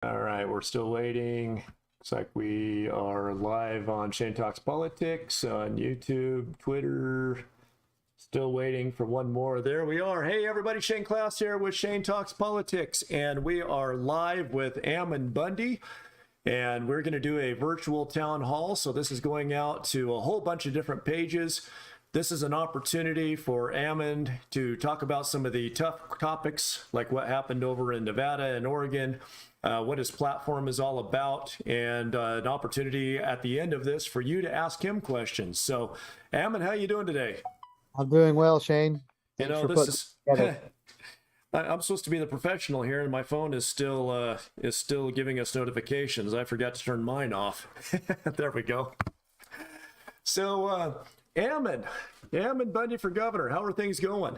All right, we're still waiting. Looks like we are live on Shane Talks Politics on YouTube, Twitter. Still waiting for one more. There we are. Hey, everybody, Shane Klaus here with Shane Talks Politics, and we are live with Ammon Bundy, and we're going to do a virtual town hall. So this is going out to a whole bunch of different pages. This is an opportunity for Ammon to talk about some of the tough topics, like what happened over in Nevada and Oregon, what his platform is all about, and an opportunity at the end of this for you to ask him questions. So, Ammon, how you doing today? I'm doing well, Shane. You Thanks know, for this putting is it together. I'm supposed to be the professional here, and my phone is still giving us notifications. I forgot to turn mine off. There we go. So, Ammon Bundy for governor. How are things going?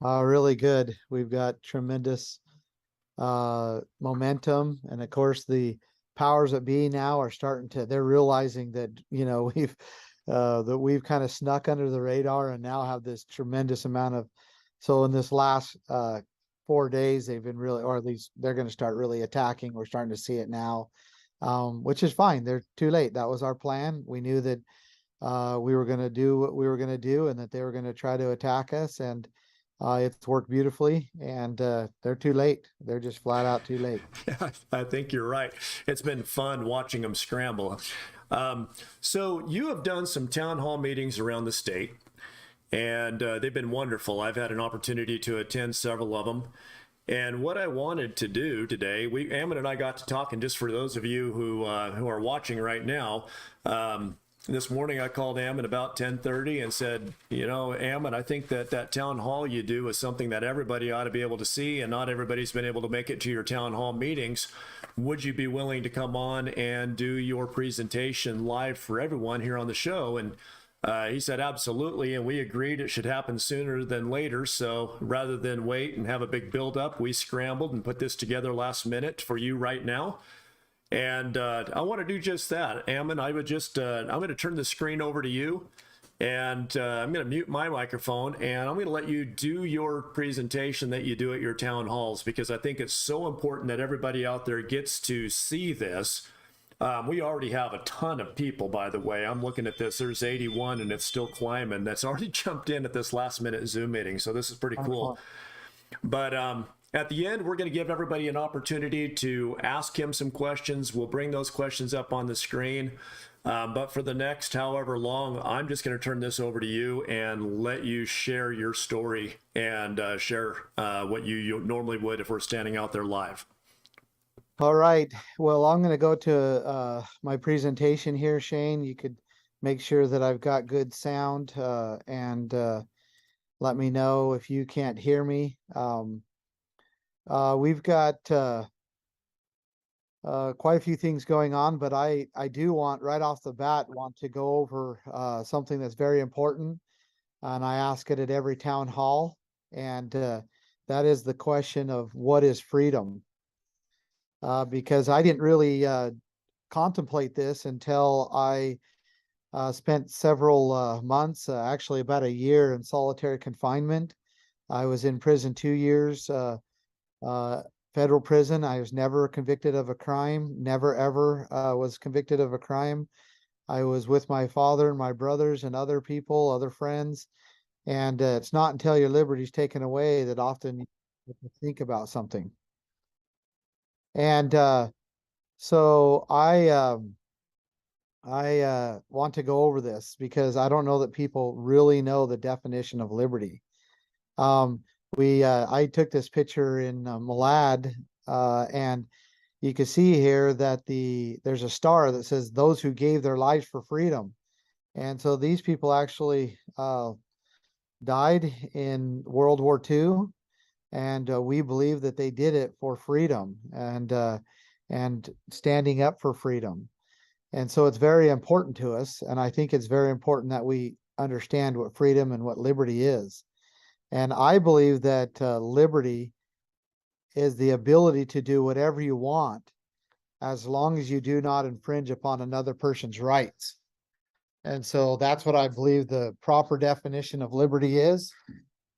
Really good. We've got tremendous momentum, and of course, the powers that be now are starting to. They're realizing that we've kind of snuck under the radar, and now have this tremendous amount of. So in this last 4 days, they've been really, or at least they're going to start really attacking. We're starting to see it now, which is fine. They're too late. That was our plan. We knew that we were going to do what we were going to do, and that they were going to try to attack us, and it's worked beautifully. And they're too late. They're just flat out too late. Yeah, I think you're right. It's been fun watching them scramble. So you have done some town hall meetings around the state, and they've been wonderful. I've had an opportunity to attend several of them. And what I wanted to do today, Ammon and I got to talking. Just for those of you who are watching right now, this morning I called Ammon about 10:30 and said, you know, Ammon, I think that town hall you do is something that everybody ought to be able to see, and not everybody's been able to make it to your town hall meetings. Would you be willing to come on and do your presentation live for everyone here on the show? And he said, absolutely. And we agreed it should happen sooner than later. So rather than wait and have a big buildup, we scrambled and put this together last minute for you right now. And I want to do just that. Ammon, I'm going to turn the screen over to you, and I'm going to mute my microphone, and I'm going to let you do your presentation that you do at your town halls, because I think it's so important that everybody out there gets to see this. We already have a ton of people, by the way. I'm looking at this. There's 81, and it's still climbing. That's already jumped in at this last minute Zoom meeting. So this is pretty cool. But at the end, we're going to give everybody an opportunity to ask him some questions. We'll bring those questions up on the screen. But for the next however long, I'm just going to turn this over to you and let you share your story and share what you normally would if we're standing out there live. All right. Well, I'm going to go to my presentation here, Shane. You could make sure that I've got good sound, and let me know if you can't hear me. We've got quite a few things going on, but I do want, right off the bat, to go over something that's very important, and I ask it at every town hall, and that is the question of what is freedom. Because I didn't really contemplate this until I spent several months, actually about a year, in solitary confinement. I was in prison 2 years, federal prison. I was never convicted of a crime, never ever was convicted of a crime. I was with my father and my brothers and other people, other friends. And it's not until your liberty's taken away that often you have to think about something. And so I want to go over this because I don't know that people really know the definition of liberty. I took this picture in Malad, and you can see here that there's a star that says those who gave their lives for freedom. And so these people actually died in World War II. And we believe that they did it for freedom and standing up for freedom. And so it's very important to us. And I think it's very important that we understand what freedom and what liberty is. And I believe that liberty is the ability to do whatever you want, as long as you do not infringe upon another person's rights. And so that's what I believe the proper definition of liberty is.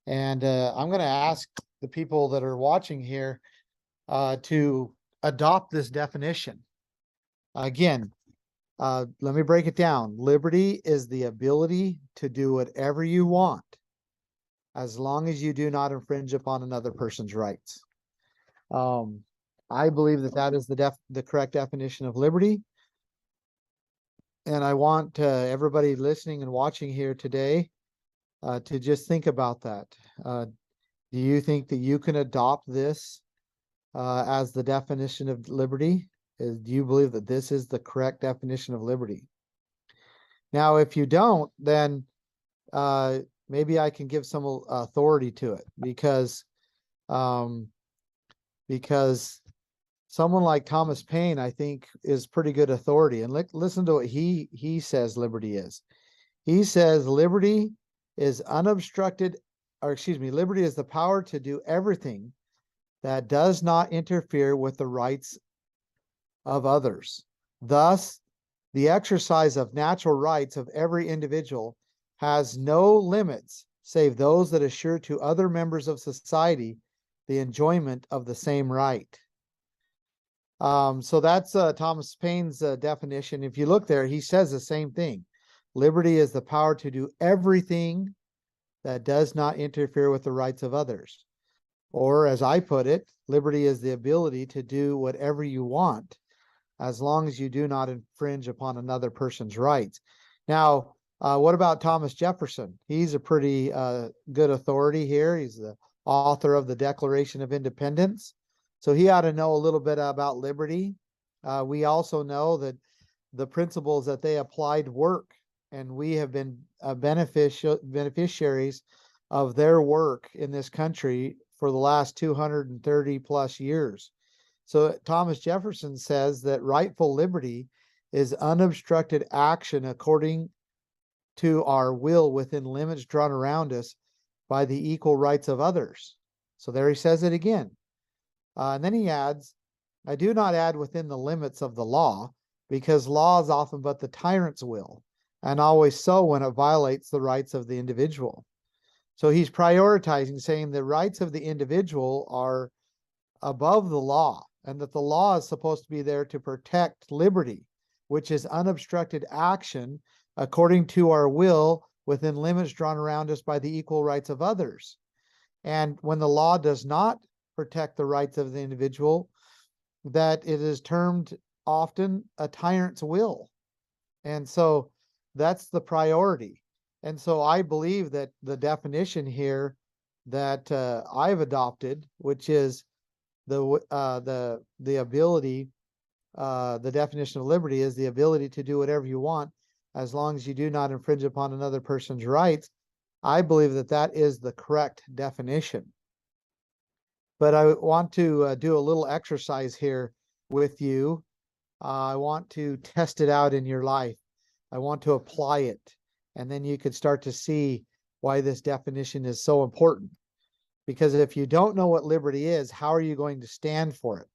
And I'm going to ask the people that are watching here to adopt this definition. Again, let me break it down. Liberty is the ability to do whatever you want, as long as you do not infringe upon another person's rights. I believe that that is the correct definition of liberty. And I want everybody listening and watching here today to just think about that. Do you think that you can adopt this as the definition of liberty? Do you believe that this is the correct definition of liberty? Now, if you don't, then maybe I can give some authority to it, because someone like Thomas Paine, I think, is pretty good authority. And listen to what he says liberty is. He says liberty is unobstructed, or excuse me, liberty is the power to do everything that does not interfere with the rights of others. Thus, the exercise of natural rights of every individual has no limits save those that assure to other members of society the enjoyment of the same right. So that's Thomas Paine's definition. If you look there, he says the same thing. Liberty is the power to do everything that does not interfere with the rights of others. Or, as I put it, liberty is the ability to do whatever you want, as long as you do not infringe upon another person's rights. Now, what about Thomas Jefferson? He's a pretty good authority here. He's the author of the Declaration of Independence. So he ought to know a little bit about liberty. We also know that the principles that they applied work, and we have been beneficiaries of their work in this country for the last 230 plus years. So Thomas Jefferson says that rightful liberty is unobstructed action according to our will within limits drawn around us by the equal rights of others. So there he says it again. And then he adds, I do not add within the limits of the law, because law is often but the tyrant's will, and always so when it violates the rights of the individual. So he's prioritizing, saying the rights of the individual are above the law, and that the law is supposed to be there to protect liberty, which is unobstructed action according to our will within limits drawn around us by the equal rights of others. And when the law does not protect the rights of the individual, that it is termed often a tyrant's will. And so that's the priority. And so I believe that the definition here that I've adopted, which is the ability, the definition of liberty is the ability to do whatever you want, as long as you do not infringe upon another person's rights. I believe that that is the correct definition. But I want to do a little exercise here with you. I want to test it out in your life. I want to apply it. And then you could start to see why this definition is so important. Because if you don't know what liberty is, how are you going to stand for it?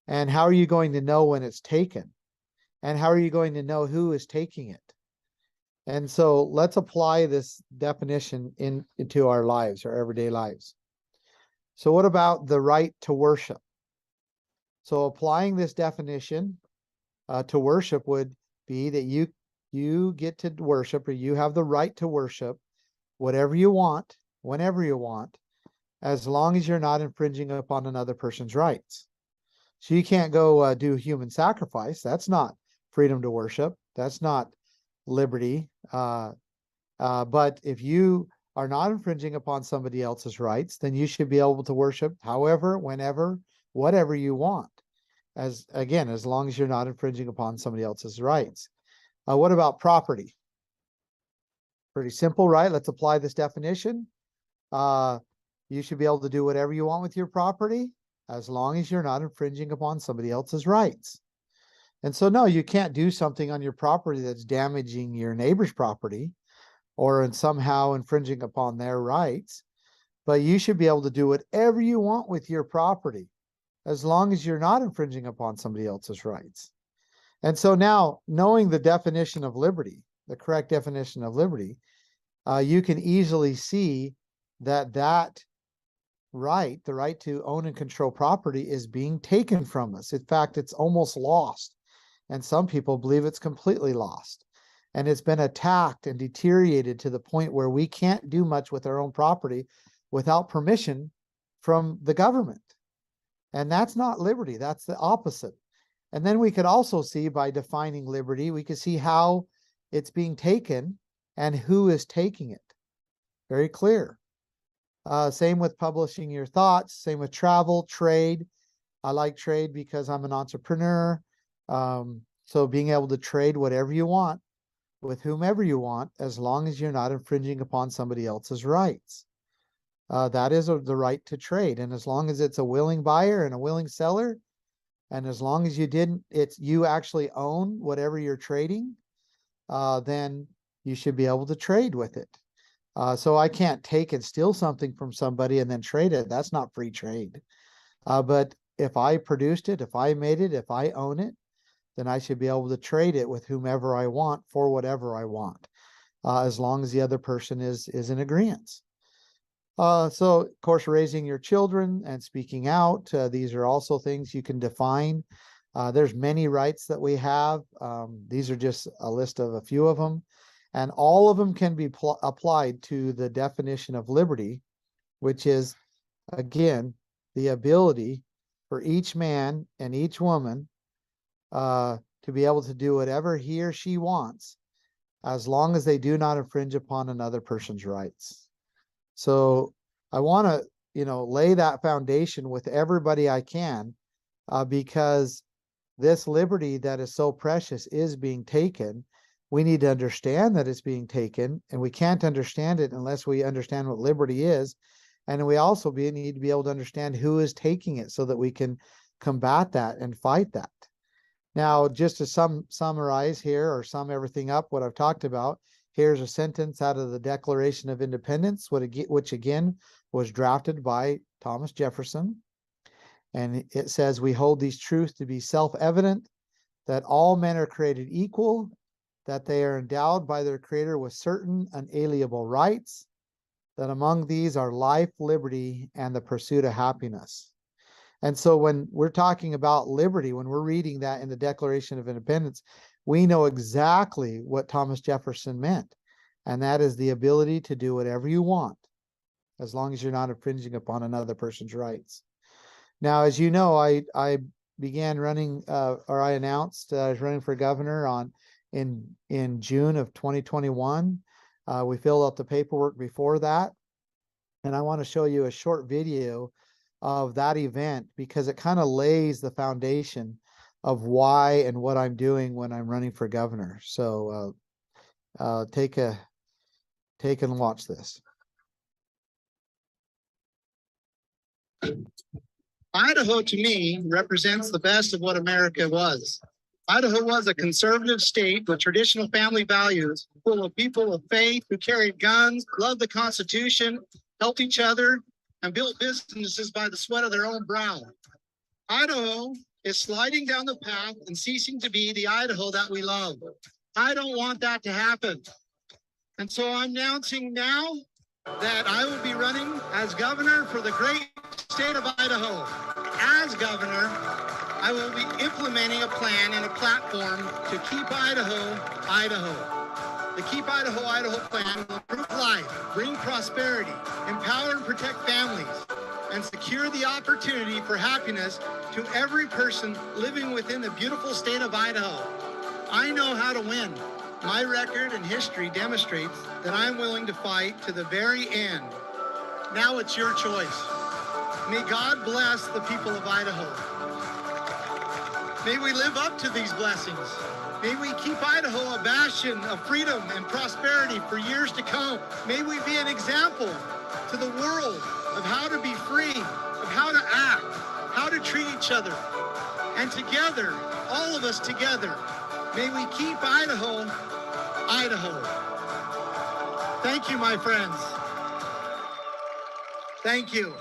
And how are you going to know when it's taken? And how are you going to know who is taking it? And so let's apply this definition into our lives, our everyday lives. So what about the right to worship? So applying this definition to worship would be that you get to worship, or you have the right to worship whatever you want, whenever you want, as long as you're not infringing upon another person's rights. So you can't go do human sacrifice. That's not freedom to worship. That's not liberty. But if you are not infringing upon somebody else's rights, then you should be able to worship however, whenever, whatever you want. As long as you're not infringing upon somebody else's rights. What about property? Pretty simple, right? Let's apply this definition. You should be able to do whatever you want with your property, as long as you're not infringing upon somebody else's rights. And so, no, you can't do something on your property that's damaging your neighbor's property, or in somehow infringing upon their rights. But you should be able to do whatever you want with your property, as long as you're not infringing upon somebody else's rights. And so now, knowing the definition of liberty, the correct definition of liberty, you can easily see that right, the right to own and control property, is being taken from us. In fact, it's almost lost. And some people believe it's completely lost. And it's been attacked and deteriorated to the point where we can't do much with our own property without permission from the government. And that's not liberty, that's the opposite. And then we could also see, by defining liberty, we could see how it's being taken and who is taking it. Very clear. Same with publishing your thoughts, same with travel, trade. I like trade because I'm an entrepreneur. So being able to trade whatever you want with whomever you want, as long as you're not infringing upon somebody else's rights. That is the right to trade. And as long as it's a willing buyer and a willing seller, and as long as you actually own whatever you're trading, then you should be able to trade with it. So I can't take and steal something from somebody and then trade it. That's not free trade. But if I produced it, if I made it, if I own it, then I should be able to trade it with whomever I want for whatever I want, as long as the other person is in agreement. So of course, raising your children and speaking out, these are also things you can define. There's many rights that we have. These are just a list of a few of them, and all of them can be applied to the definition of liberty, which is, again, the ability for each man and each woman to be able to do whatever he or she wants, as long as they do not infringe upon another person's rights. So I want to, lay that foundation with everybody I can, because this liberty that is so precious is being taken. We need to understand that it's being taken, and we can't understand it unless we understand what liberty is. And we also need to be able to understand who is taking it, so that we can combat that and fight that. Now, just to summarize here, or sum everything up, what I've talked about, here's a sentence out of the Declaration of Independence, which again was drafted by Thomas Jefferson. And it says, "We hold these truths to be self-evident, that all men are created equal, that they are endowed by their Creator with certain unalienable rights, that among these are life, liberty, and the pursuit of happiness." And so when we're talking about liberty, when we're reading that in the Declaration of Independence, we know exactly what Thomas Jefferson meant. And that is the ability to do whatever you want, as long as you're not infringing upon another person's rights. Now, as you know, I began running, or I announced I was running for governor in June of 2021. We filled out the paperwork before that. And I want to show you a short video of that event, because it kind of lays the foundation of why and what I'm doing when I'm running for governor. So take and watch this. Idaho, to me, represents the best of what America was. Idaho was a conservative state with traditional family values, full of people of faith who carried guns, loved the Constitution, helped each other, and built businesses by the sweat of their own brow. Idaho is sliding down the path and ceasing to be the Idaho that we love. I don't want that to happen. And so I'm announcing now that I will be running as governor for the great state of Idaho. As governor, I will be implementing a plan and a platform to keep Idaho, Idaho. The Keep Idaho, Idaho plan will improve life, bring prosperity, empower and protect families, and secure the opportunity for happiness to every person living within the beautiful state of Idaho. I know how to win. My record and history demonstrates that I'm willing to fight to the very end. Now it's your choice. May God bless the people of Idaho. May we live up to these blessings. May we keep Idaho a bastion of freedom and prosperity for years to come. May we be an example to the world of how to be free, of how to act, how to treat each other. And together, all of us together, may we keep Idaho, Idaho. Thank you, my friends. Thank you.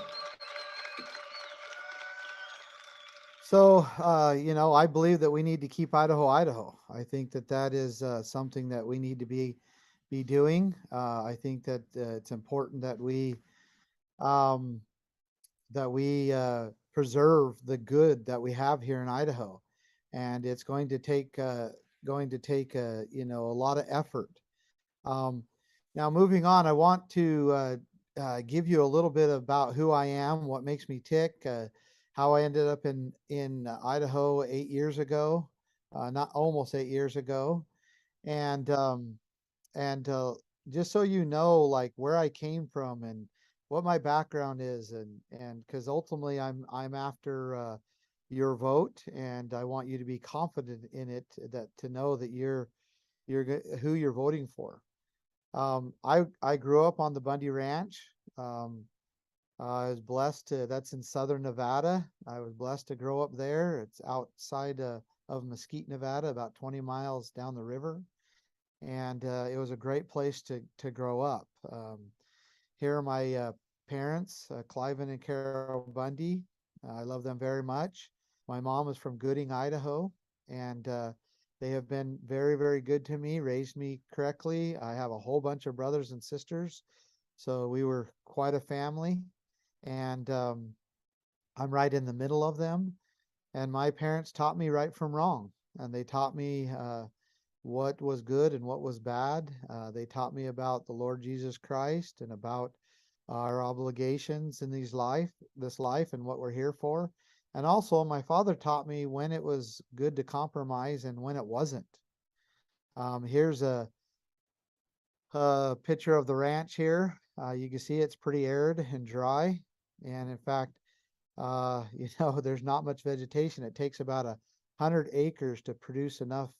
So, I believe that we need to keep Idaho, Idaho. I think that is something that we need to be doing. I think that it's important that we preserve the good that we have here in Idaho, and it's going to take you know, a lot of effort. Um, Now moving on, I want to give you a little bit about who I am, what makes me tick, how I ended up in Idaho 8 years ago, not almost 8 years ago, and and just so you know, like where I came from and what my background is, and because ultimately I'm after your vote, and I want you to be confident in it, that to know that who you're voting for. I grew up on the Bundy Ranch. Um, I was blessed to, that's in southern Nevada. I was blessed to grow up there. It's outside of Mesquite, Nevada, about 20 miles down the river. And it was a great place to grow up. Here are my parents, Cliven and Carol Bundy. I love them very much. My mom is from Gooding, Idaho, and they have been very, very good to me, raised me correctly. I have a whole bunch of brothers and sisters, so we were quite a family. And I'm right in the middle of them. And my parents taught me right from wrong, and they taught me what was good and what was bad. They taught me about the Lord Jesus Christ and about our obligations in this life and what we're here for. And also my father taught me when it was good to compromise and when it wasn't. Here's a picture of the ranch here. You can see it's pretty arid and dry. And in fact, you know, there's not much vegetation. It takes about 100 acres to produce enough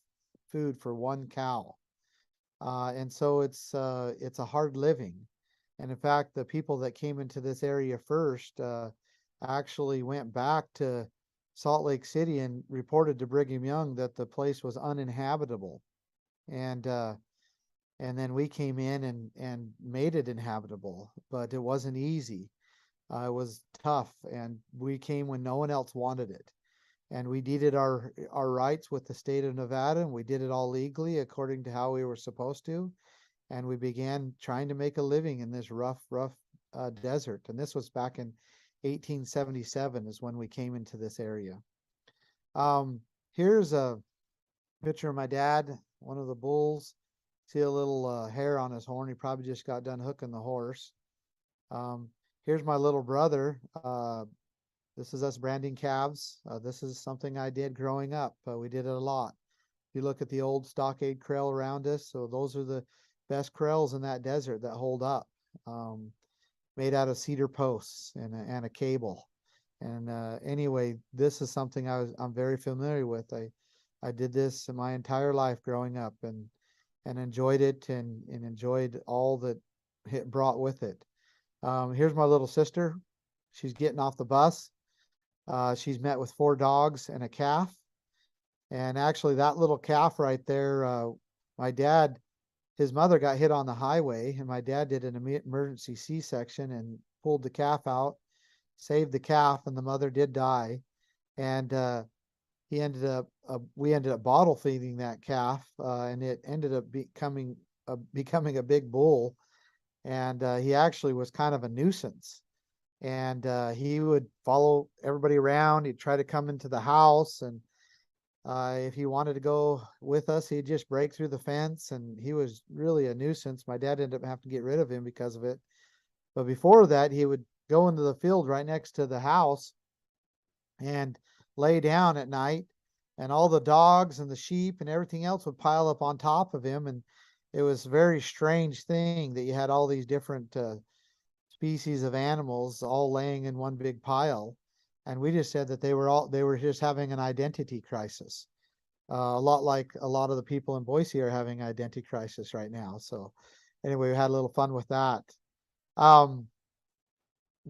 food for one cow. And so it's a hard living. And in fact, the people that came into this area first actually went back to Salt Lake City and reported to Brigham Young that the place was uninhabitable. And then we came in and made it inhabitable, but it wasn't easy. It was tough, and we came when no one else wanted it. And we deeded our rights with the state of Nevada, and we did it all legally according to how we were supposed to. And we began trying to make a living in this rough desert. And this was back in 1877 is when we came into this area. Here's a picture of my dad, one of the bulls. See a little hair on his horn. He probably just got done hooking the horse. Here's my little brother. This is us branding calves. This is something I did growing up. We did it a lot. If you look at the old stockade krail around us, so those are the best krails in that desert that hold up, made out of cedar posts and a cable. And anyway, this is something I'm very familiar with. I did this my entire life growing up, and enjoyed it, and enjoyed all that it brought with it. Here's my little sister. She's getting off the bus. She's met with 4 dogs and a calf. And actually that little calf right there, his mother got hit on the highway, and my dad did an emergency C-section and pulled the calf out, saved the calf, and the mother did die. And we ended up bottle feeding that calf, and it ended up becoming a big bull. And he actually was kind of a nuisance. And he would follow everybody around. He'd try to come into the house, and if he wanted to go with us, he'd just break through the fence, and he was really a nuisance. My dad ended up having to get rid of him because of it. But before that, he would go into the field right next to the house and lay down at night, and all the dogs and the sheep and everything else would pile up on top of him. And it was a very strange thing that you had all these different species of animals all laying in one big pile. And we just said that they were just having an identity crisis. A lot like a lot of the people in Boise are having identity crisis right now. So anyway, we had a little fun with that.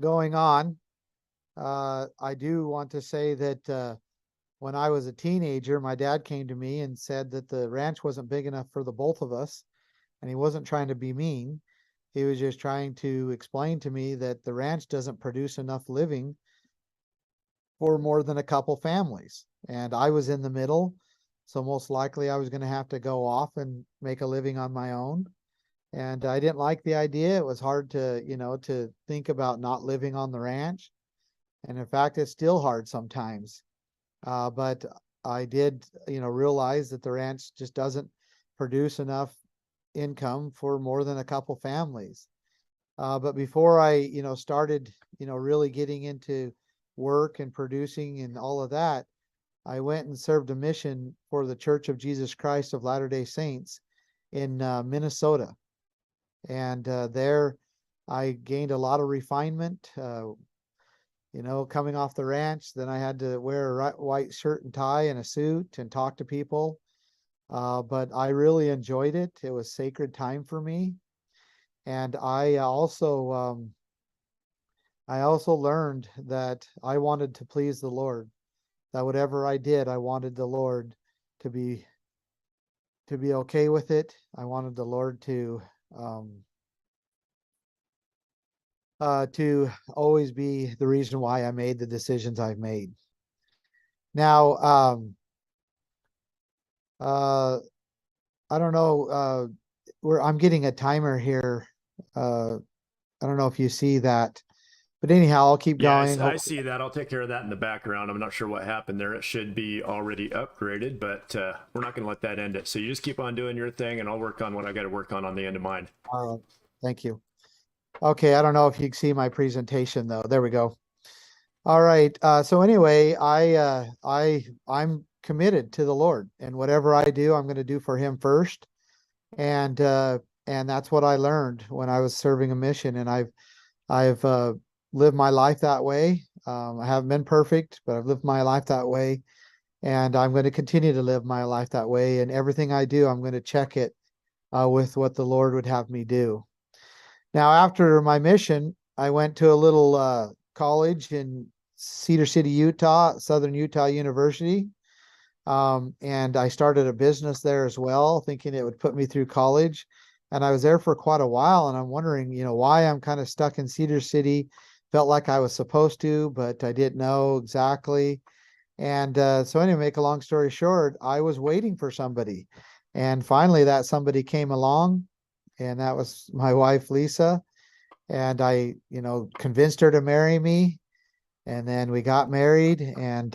Going on, I do want to say that when I was a teenager, my dad came to me and said that the ranch wasn't big enough for the both of us, and he wasn't trying to be mean. He was just trying to explain to me that the ranch doesn't produce enough living for more than a couple families. And I was in the middle, so most likely I was going to have to go off and make a living on my own. And I didn't like the idea. It was hard to, to think about not living on the ranch. And in fact, it's still hard sometimes. But I did, realize that the ranch just doesn't produce enough income for more than a couple families. But before I, started, really getting into work and producing and all of that, I went and served a mission for the Church of Jesus Christ of Latter-day Saints in Minnesota. And there I gained a lot of refinement, coming off the ranch. Then I had to wear a white shirt and tie and a suit and talk to people. But I really enjoyed it. It was sacred time for me. And I also learned that I wanted to please the Lord, that whatever I did, I wanted the Lord to be okay with it. I wanted the Lord to always be the reason why I made the decisions I've made. Now, I don't know, I'm getting a timer here. I don't know if you see that, but anyhow, I'll keep Yeah, going. I see that. I'll take care of that in the background. I'm not sure what happened there. It should be already upgraded, but we're not going to let that end it. So you just keep on doing your thing, and I'll work on what I got to work on the end of mine. Thank you. Okay, I don't know if you can see my presentation though. There we go. All right. So anyway, I'm committed to the Lord, and whatever I do, I'm going to do for Him first. And that's what I learned when I was serving a mission, and I've lived my life that way. I haven't been perfect, but I've lived my life that way, and I'm going to continue to live my life that way. And everything I do, I'm going to check it with what the Lord would have me do. Now, after my mission, I went to a little college in Cedar City, Utah, Southern Utah University. And I started a business there as well, thinking it would put me through college. And I was there for quite a while, and I'm wondering, why I'm kind of stuck in Cedar City. Felt like I was supposed to, but I didn't know exactly. And so anyway, make a long story short, I was waiting for somebody. And finally that somebody came along, and that was my wife, Lisa. And I, convinced her to marry me. And then we got married. And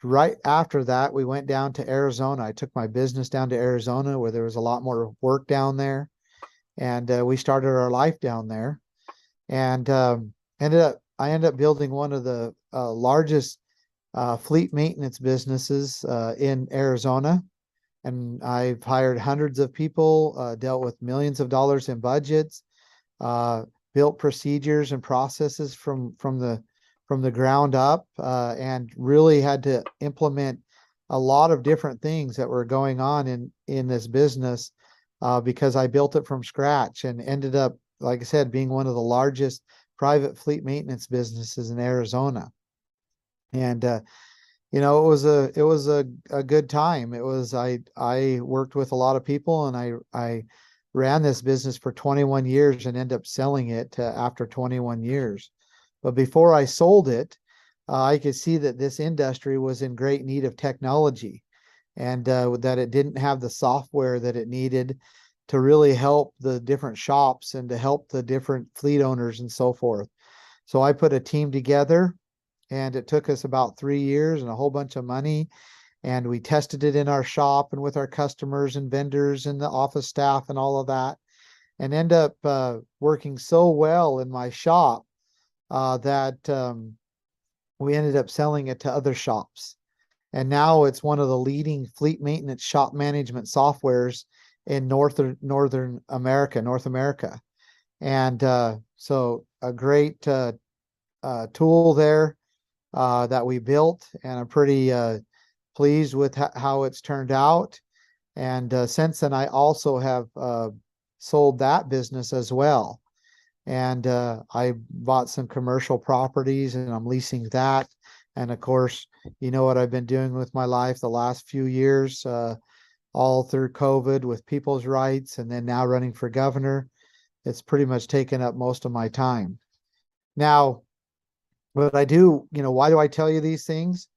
right after that, we went down to Arizona. I took my business down to Arizona, where there was a lot more work down there. And we started our life down there. And I ended up building one of the largest fleet maintenance businesses in Arizona. And I've hired hundreds of people, dealt with millions of dollars in budgets, built procedures and processes from the ground up, and really had to implement a lot of different things that were going on in this business, because I built it from scratch and ended up, like I said, being one of the largest private fleet maintenance businesses in Arizona. And it was a good time. I worked with a lot of people, and I ran this business for 21 years and ended up selling it after 21 years. But before I sold it, I could see that this industry was in great need of technology, and that it didn't have the software that it needed to really help the different shops and to help the different fleet owners and so forth. So I put a team together, and it took us about 3 years and a whole bunch of money. And we tested it in our shop and with our customers and vendors and the office staff and all of that, and end up working so well in my shop that we ended up selling it to other shops. And now it's one of the leading fleet maintenance shop management softwares in North America. And so a great tool there that we built, and I'm pretty pleased with how it's turned out. And since then, I also have sold that business as well. And I bought some commercial properties, and I'm leasing that. And of course, you know what I've been doing with my life the last few years, all through COVID with people's rights, and then now running for governor. It's pretty much taken up most of my time. Now, what I do, why do I tell you these things?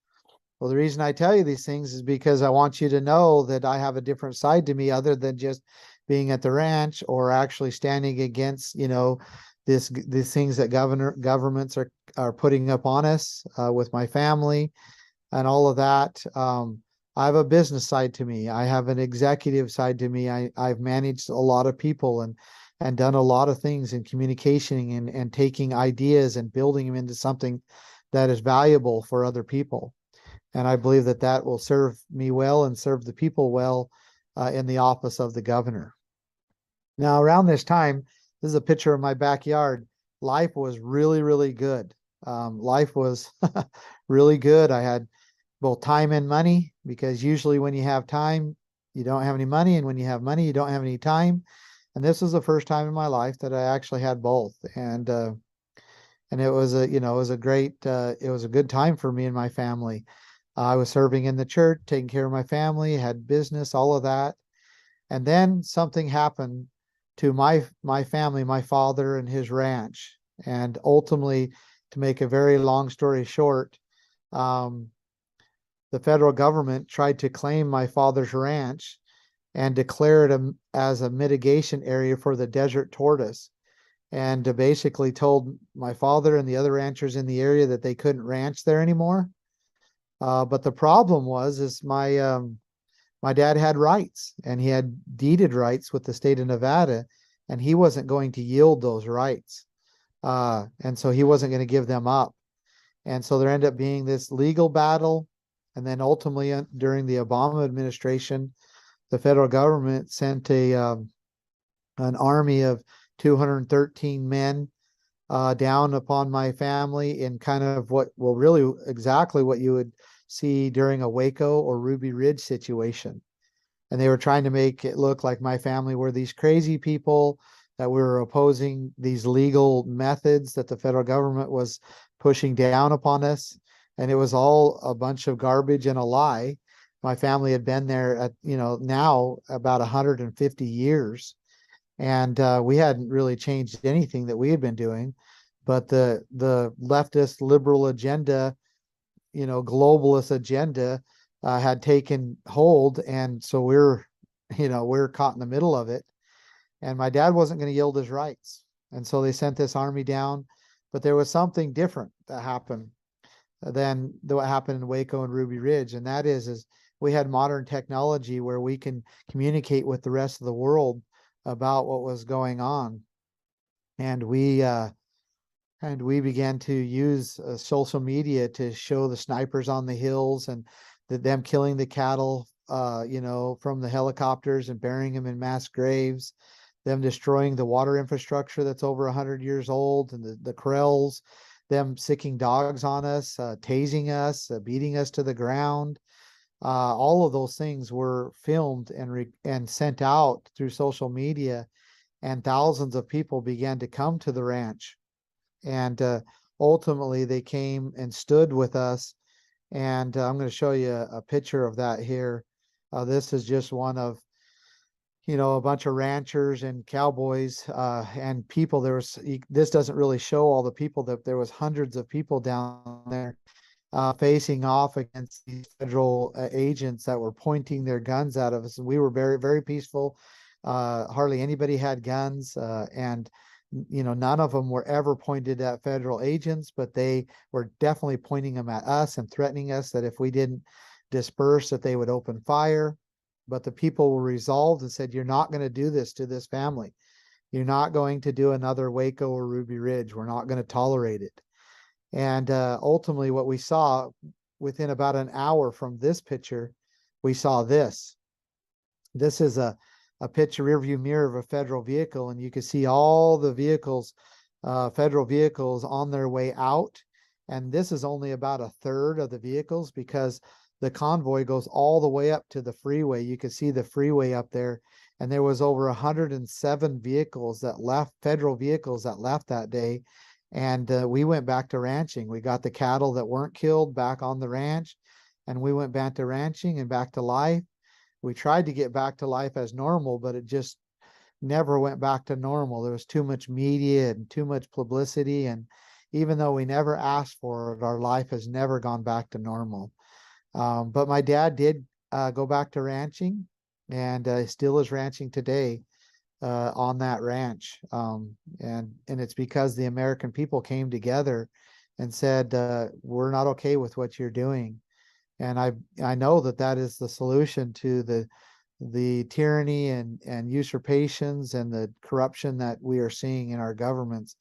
Well, the reason I tell you these things is because I want you to know that I have a different side to me, other than just being at the ranch or actually standing against, these things that governments are putting up on us, with my family and all of that. I have a business side to me. I have an executive side to me. I've managed a lot of people and done a lot of things in communicating and taking ideas and building them into something that is valuable for other people. And I believe that that will serve me well and serve the people well, in the office of the governor. Now, around this time, this is a picture of my backyard. Life was really, really good. Life was really good. I had both time and money, because usually when you have time, you don't have any money. And when you have money, you don't have any time. And this was the first time in my life that I actually had both. And it was it was a great, it was a good time for me and my family. I was serving in the church, taking care of my family, had business, all of that. And then something happened to my family, my father and his ranch. And ultimately, to make a very long story short, the federal government tried to claim my father's ranch and declare it as a mitigation area for the desert tortoise, and basically told my father and the other ranchers in the area that they couldn't ranch there anymore. But the problem is my dad had rights, and he had deeded rights with the state of Nevada, and he wasn't going to yield those rights. And so he wasn't going to give them up. And so there ended up being this legal battle. And then ultimately, during the Obama administration, the federal government sent an army of 213 men down upon my family in kind of really exactly what you would see during a Waco or Ruby Ridge situation. And they were trying to make it look like my family were these crazy people, that we were opposing these legal methods that the federal government was pushing down upon us. And it was all a bunch of garbage and a lie. My family had been there at, now about 150 years. And we hadn't really changed anything that we had been doing. But the leftist liberal agenda, globalist agenda, had taken hold. And so we're caught in the middle of it. And my dad wasn't going to yield his rights. And so they sent this army down. But there was something different that happened than what happened in Waco and Ruby Ridge. And that is we had modern technology where we can communicate with the rest of the world about what was going on. And we began to use social media to show the snipers on the hills and them killing the cattle, from the helicopters and burying them in mass graves, them destroying the water infrastructure that's over 100 years old, and the corrals, them sicking dogs on us, tasing us, beating us to the ground. All of those things were filmed and sent out through social media, and thousands of people began to come to the ranch. And ultimately, they came and stood with us. And I'm going to show you a picture of that here. This is just one of, a bunch of ranchers and cowboys and people. This doesn't really show all the people, that there was hundreds of people down there facing off against these federal agents that were pointing their guns at us. And we were very, very peaceful. Hardly anybody had guns, and none of them were ever pointed at federal agents, but they were definitely pointing them at us and threatening us that if we didn't disperse, that they would open fire. But the people were resolved and said, "You're not going to do this to this family. You're not going to do another Waco or Ruby Ridge. We're not going to tolerate it." And ultimately, what we saw within about an hour from this picture, we saw this. This is a picture rear view mirror of a federal vehicle, and you can see all the vehicles, federal vehicles, on their way out. And this is only about a third of the vehicles, because the convoy goes all the way up to the freeway. You can see the freeway up there, and there was over 107 vehicles that left, federal vehicles that left that day. And we went back to ranching. We got the cattle that weren't killed back on the ranch, and we went back to ranching and back to life. We tried to get back to life as normal, but it just never went back to normal. There was too much media and too much publicity. And even though we never asked for it, our life has never gone back to normal. But my dad did go back to ranching, and still is ranching today. on that ranch. And it's because the American people came together and said, we're not okay with what you're doing. And I know that that is the solution to the tyranny and usurpations and the corruption that we are seeing in our governments.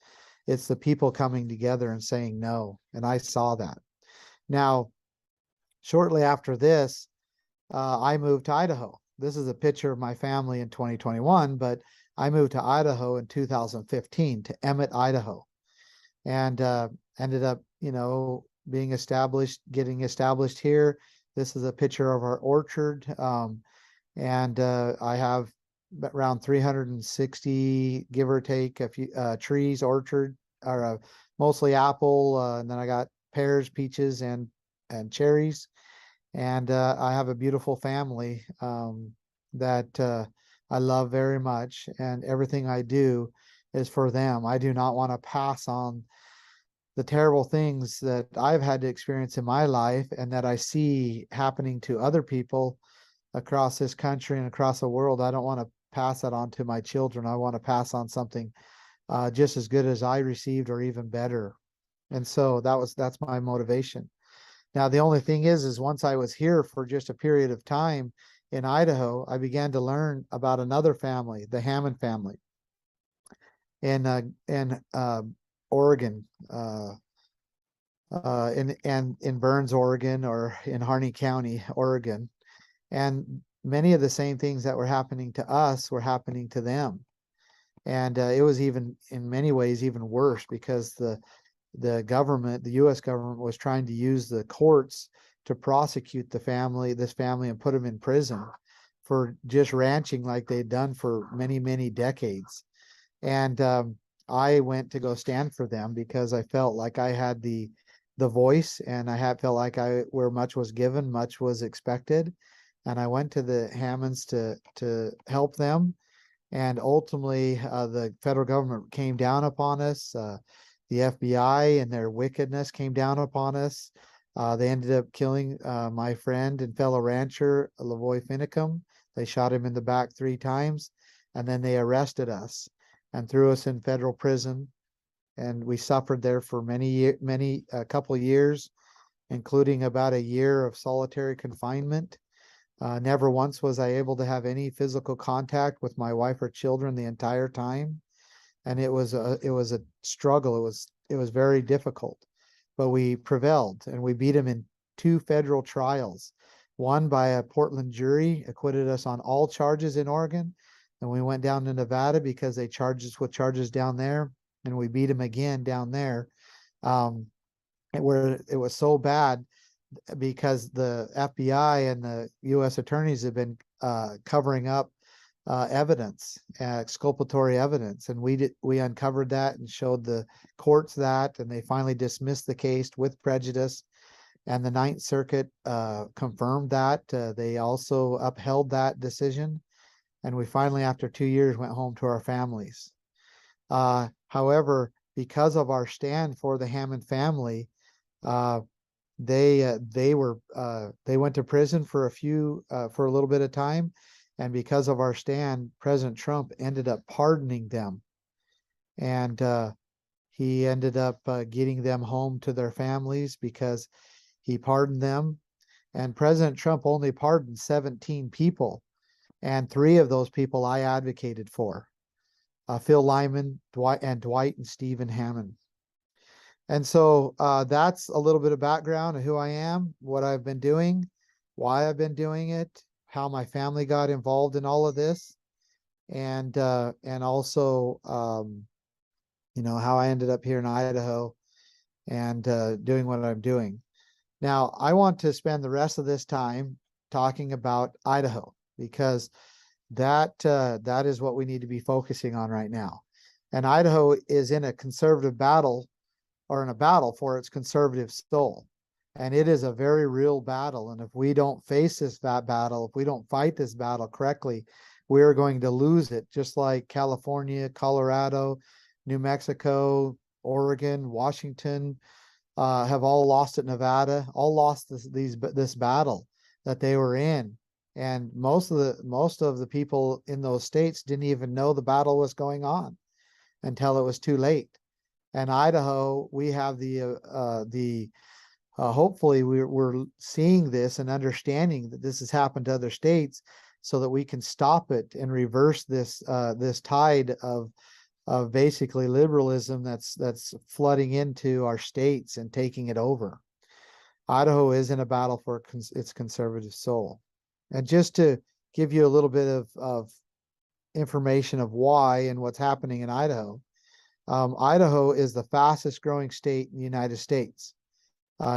It's the people coming together and saying no. And I saw that. Now, shortly after this, I moved to Idaho. This is a picture of my family in 2021, but I moved to Idaho in 2015 to Emmett, Idaho, and ended up, being established, getting established here. This is a picture of our orchard. And I have around 360, give or take, a few trees, orchard, or mostly apple, and then I got pears, peaches, and cherries. And I have a beautiful family that I love very much, and everything I do is for them. I do not want to pass on the terrible things that I've had to experience in my life and that I see happening to other people across this country and across the world. I don't want to pass that on to my children. I want to pass on something just as good as I received, or even better. And so that's my motivation. Now, the only thing is once I was here for just a period of time in Idaho, I began to learn about another family, the Hammond family, in Oregon, in Burns, Oregon, or in Harney County, Oregon. And many of the same things that were happening to us were happening to them. And it was even, in many ways, even worse, because the government, the U.S. government, was trying to use the courts to prosecute this family, and put them in prison for just ranching like they'd done for many, many decades. And I went to go stand for them because I felt like I had the voice, and felt like where much was given, much was expected. And I went to the Hammonds to help them. And ultimately, the federal government came down upon us. The FBI and their wickedness came down upon us. They ended up killing my friend and fellow rancher, Lavoy Finicum. They shot him in the back 3 times, and then they arrested us and threw us in federal prison. And we suffered there for a couple of years, including about a year of solitary confinement. Never once was I able to have any physical contact with my wife or children the entire time. And it was a struggle. It was very difficult, but we prevailed, and we beat him in 2 federal trials. One by a Portland jury acquitted us on all charges in Oregon. And we went down to Nevada because they charged us with charges down there, and we beat him again down there. Where it was so bad because the FBI and the U.S. attorneys have been covering up evidence, exculpatory evidence, and we uncovered that and showed the courts that, and they finally dismissed the case with prejudice. And the Ninth Circuit confirmed that. They also upheld that decision, and we finally, after 2 years, went home to our families. However, because of our stand for the Hammond family, they went to prison for a little bit of time. And because of our stand, President Trump ended up pardoning them. And he ended up getting them home to their families because he pardoned them. And President Trump only pardoned 17 people. And 3 of those people I advocated for. Phil Lyman, Dwight and Stephen Hammond. And so that's a little bit of background of who I am, what I've been doing, why I've been doing it, how my family got involved in all of this, and also how I ended up here in Idaho and doing what I'm doing. Now, I want to spend the rest of this time talking about Idaho, because that is what we need to be focusing on right now. And Idaho is in a conservative battle, or in a battle for its conservative soul. And it is a very real battle. And if we don't face that battle, if we don't fight this battle correctly, we are going to lose it, just like California, Colorado, New Mexico, Oregon, Washington have all lost it. Nevada all lost this battle that they were in. And most of the people in those states didn't even know the battle was going on until it was too late. And Idaho, we have hopefully we're seeing this and understanding that this has happened to other states, so that we can stop it and reverse this this tide of basically liberalism that's flooding into our states and taking it over. Idaho is in a battle for its conservative soul. And just to give you a little bit of information of why and what's happening in Idaho, Idaho is the fastest growing state in the United States.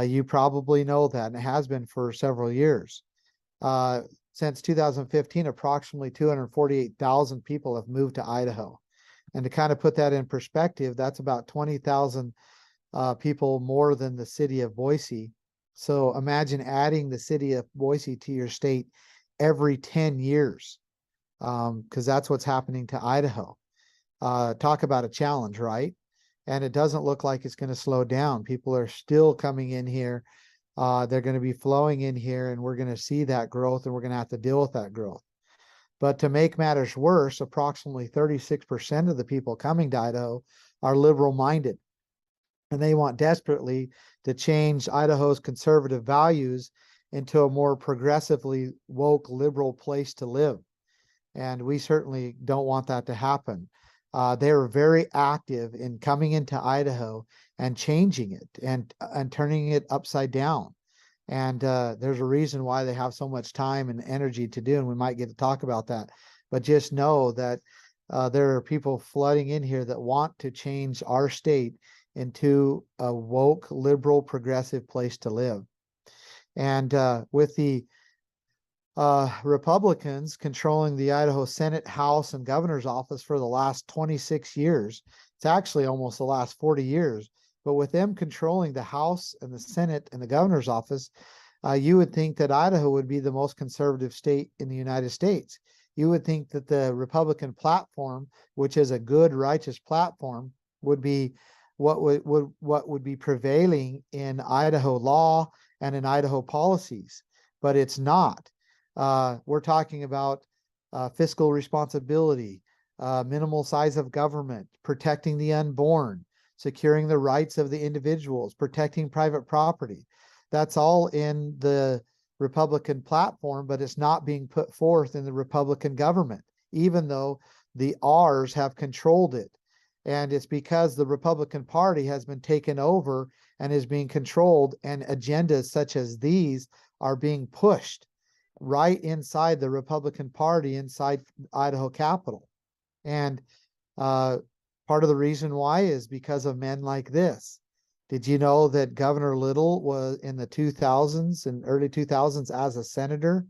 You probably know that, and it has been for several years. Since 2015, approximately 248,000 people have moved to Idaho. And to kind of put that in perspective, that's about 20,000 people more than the city of Boise. So imagine adding the city of Boise to your state every 10 years, because that's what's happening to Idaho. Talk about a challenge, right? And it doesn't look like it's going to slow down. People are still coming in here. They're going to be flowing in here, and we're going to see that growth, and we're going to have to deal with that growth. But to make matters worse, approximately 36% of the people coming to Idaho are liberal minded. And they want desperately to change Idaho's conservative values into a more progressively woke liberal place to live. And we certainly don't want that to happen. They are very active in coming into Idaho and changing it and turning it upside down. And there's a reason why they have so much time and energy to do, and we might get to talk about that. But just know that there are people flooding in here that want to change our state into a woke, liberal, progressive place to live. And with the Republicans controlling the Idaho Senate, House, and Governor's office for the last 26 years, it's actually almost the last 40 years, but with them controlling the House and the Senate and the Governor's office, you would think that Idaho would be the most conservative state in the United States. You would think that the Republican platform, which is a good, righteous platform, would be what would be prevailing in Idaho law and in Idaho policies, but it's not. We're talking about fiscal responsibility, minimal size of government, protecting the unborn, securing the rights of the individuals, protecting private property. That's all in the Republican platform, but it's not being put forth in the Republican government, even though the R's have controlled it. And it's because the Republican Party has been taken over and is being controlled, and agendas such as these are being pushed right inside the Republican Party, inside Idaho Capitol. And part of the reason why is because of men like this. Did you know that Governor Little was in the 2000s and early 2000s as a senator,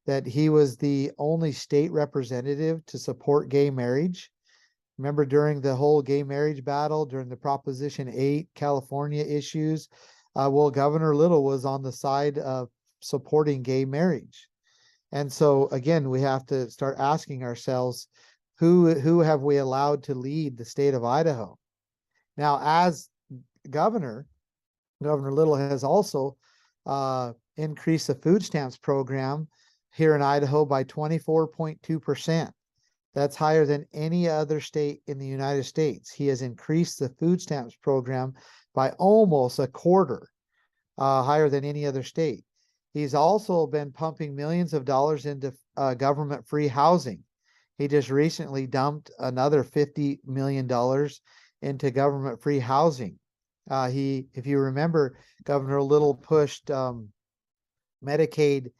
that he was the only state representative to support gay marriage? Remember during the whole gay marriage battle, during the Proposition 8 California issues, well, Governor Little was on the side of supporting gay marriage. And so again, we have to start asking ourselves, who have we allowed to lead the state of Idaho? Now, as governor, Governor Little has also increased the food stamps program here in Idaho by 24.2%. That's higher than any other state in the United States. He has increased the food stamps program by almost a quarter, higher than any other state. He's also been pumping millions of dollars into government-free housing. He just recently dumped another $50 million into government-free housing. If you remember, Governor Little pushed Medicaid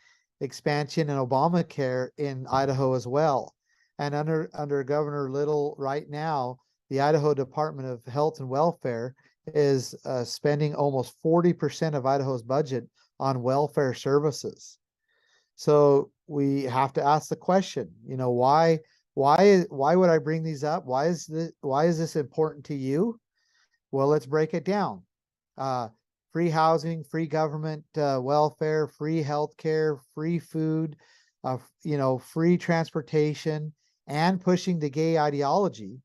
expansion and Obamacare in Idaho as well. And under Governor Little right now, the Idaho Department of Health and Welfare is spending almost 40% of Idaho's budget on welfare services. So we have to ask the question, why would I bring these up? Why is this important to you? Well, let's break it down. Free housing, free government welfare, free healthcare, free food, free transportation, and pushing the gay ideology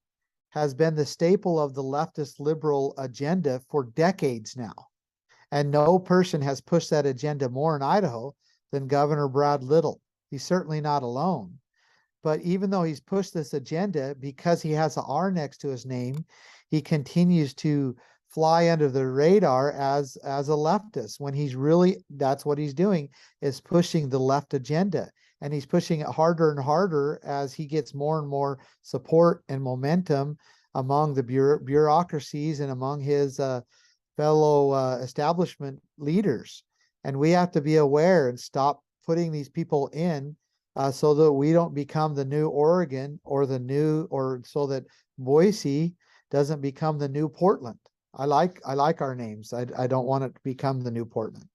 has been the staple of the leftist liberal agenda for decades now. And no person has pushed that agenda more in Idaho than Governor Brad Little. He's certainly not alone. But even though he's pushed this agenda, because he has an R next to his name, he continues to fly under the radar as a leftist, when he's really, that's what he's doing, is pushing the left agenda. And he's pushing it harder and harder as he gets more and more support and momentum among the bureaucracies and among his fellow establishment leaders. And we have to be aware and stop putting these people in so that we don't become the new Oregon, or so that Boise doesn't become the new Portland. I like our names. I don't want it to become the new Portland.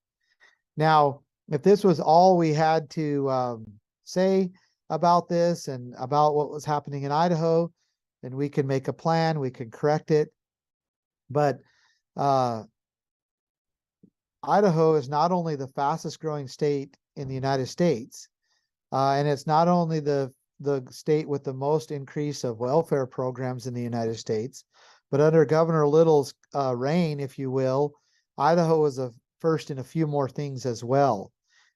Now, if this was all we had to say about this and about what was happening in Idaho, then we can make a plan, we can correct it. But Idaho is not only the fastest growing state in the United States, and it's not only the state with the most increase of welfare programs in the United States, but under Governor Little's reign, if you will, Idaho is a first in a few more things as well.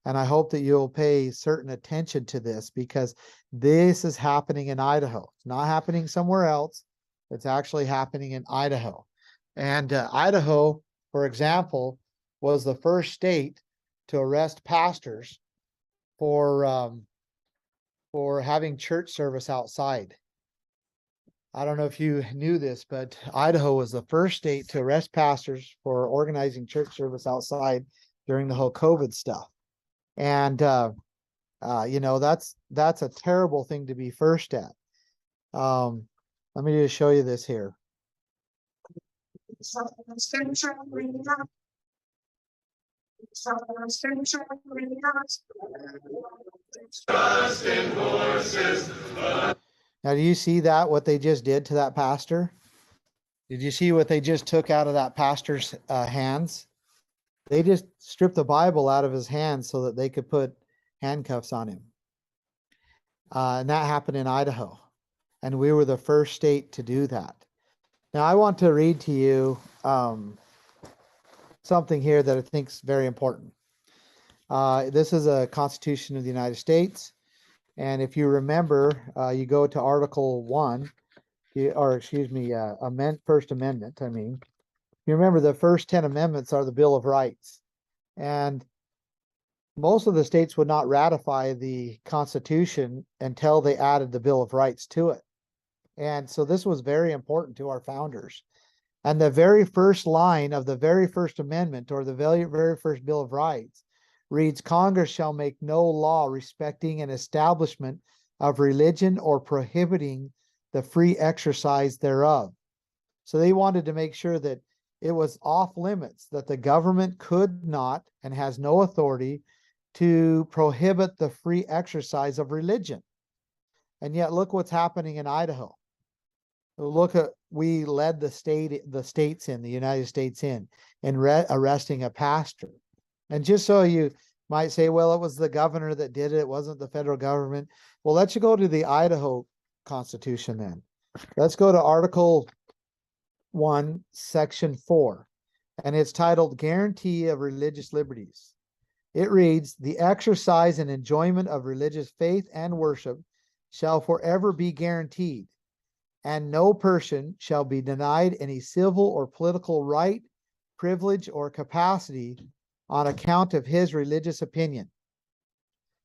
And I hope that you'll pay certain attention to this, because this is happening in Idaho. It's not happening somewhere else. It's actually happening in Idaho. And Idaho, for example, was the first state to arrest pastors for having church service outside. I don't know if you knew this, but Idaho was the first state to arrest pastors for organizing church service outside during the whole COVID stuff. And you know, that's a terrible thing to be first at. Let me just show you this here. Now, do you see that, what they just did to that pastor? Did you see what they just took out of that pastor's hands? They just stripped the Bible out of his hands so that they could put handcuffs on him. And that happened in Idaho. And we were the first state to do that. Now, I want to read to you something here that I think is very important. This is a Constitution of the United States. And if you remember, you go to Article 1, First Amendment, I mean. You remember the first 10 amendments are the Bill of Rights. And most of the states would not ratify the Constitution until they added the Bill of Rights to it. And so this was very important to our founders. And the very first line of the very first amendment, or the very first Bill of Rights, reads, "Congress shall make no law respecting an establishment of religion or prohibiting the free exercise thereof." So they wanted to make sure that it was off limits, that the government could not and has no authority to prohibit the free exercise of religion. And yet look what's happening in Idaho. Look at, we led the United States in arresting a pastor. And just so you might say, well, it was the governor that did it, it wasn't the federal government. Well, let's go to the Idaho Constitution then. Let's go to Article 1, Section 4, and it's titled Guarantee of Religious Liberties. It reads, "The exercise and enjoyment of religious faith and worship shall forever be guaranteed, and no person shall be denied any civil or political right, privilege, or capacity on account of his religious opinion."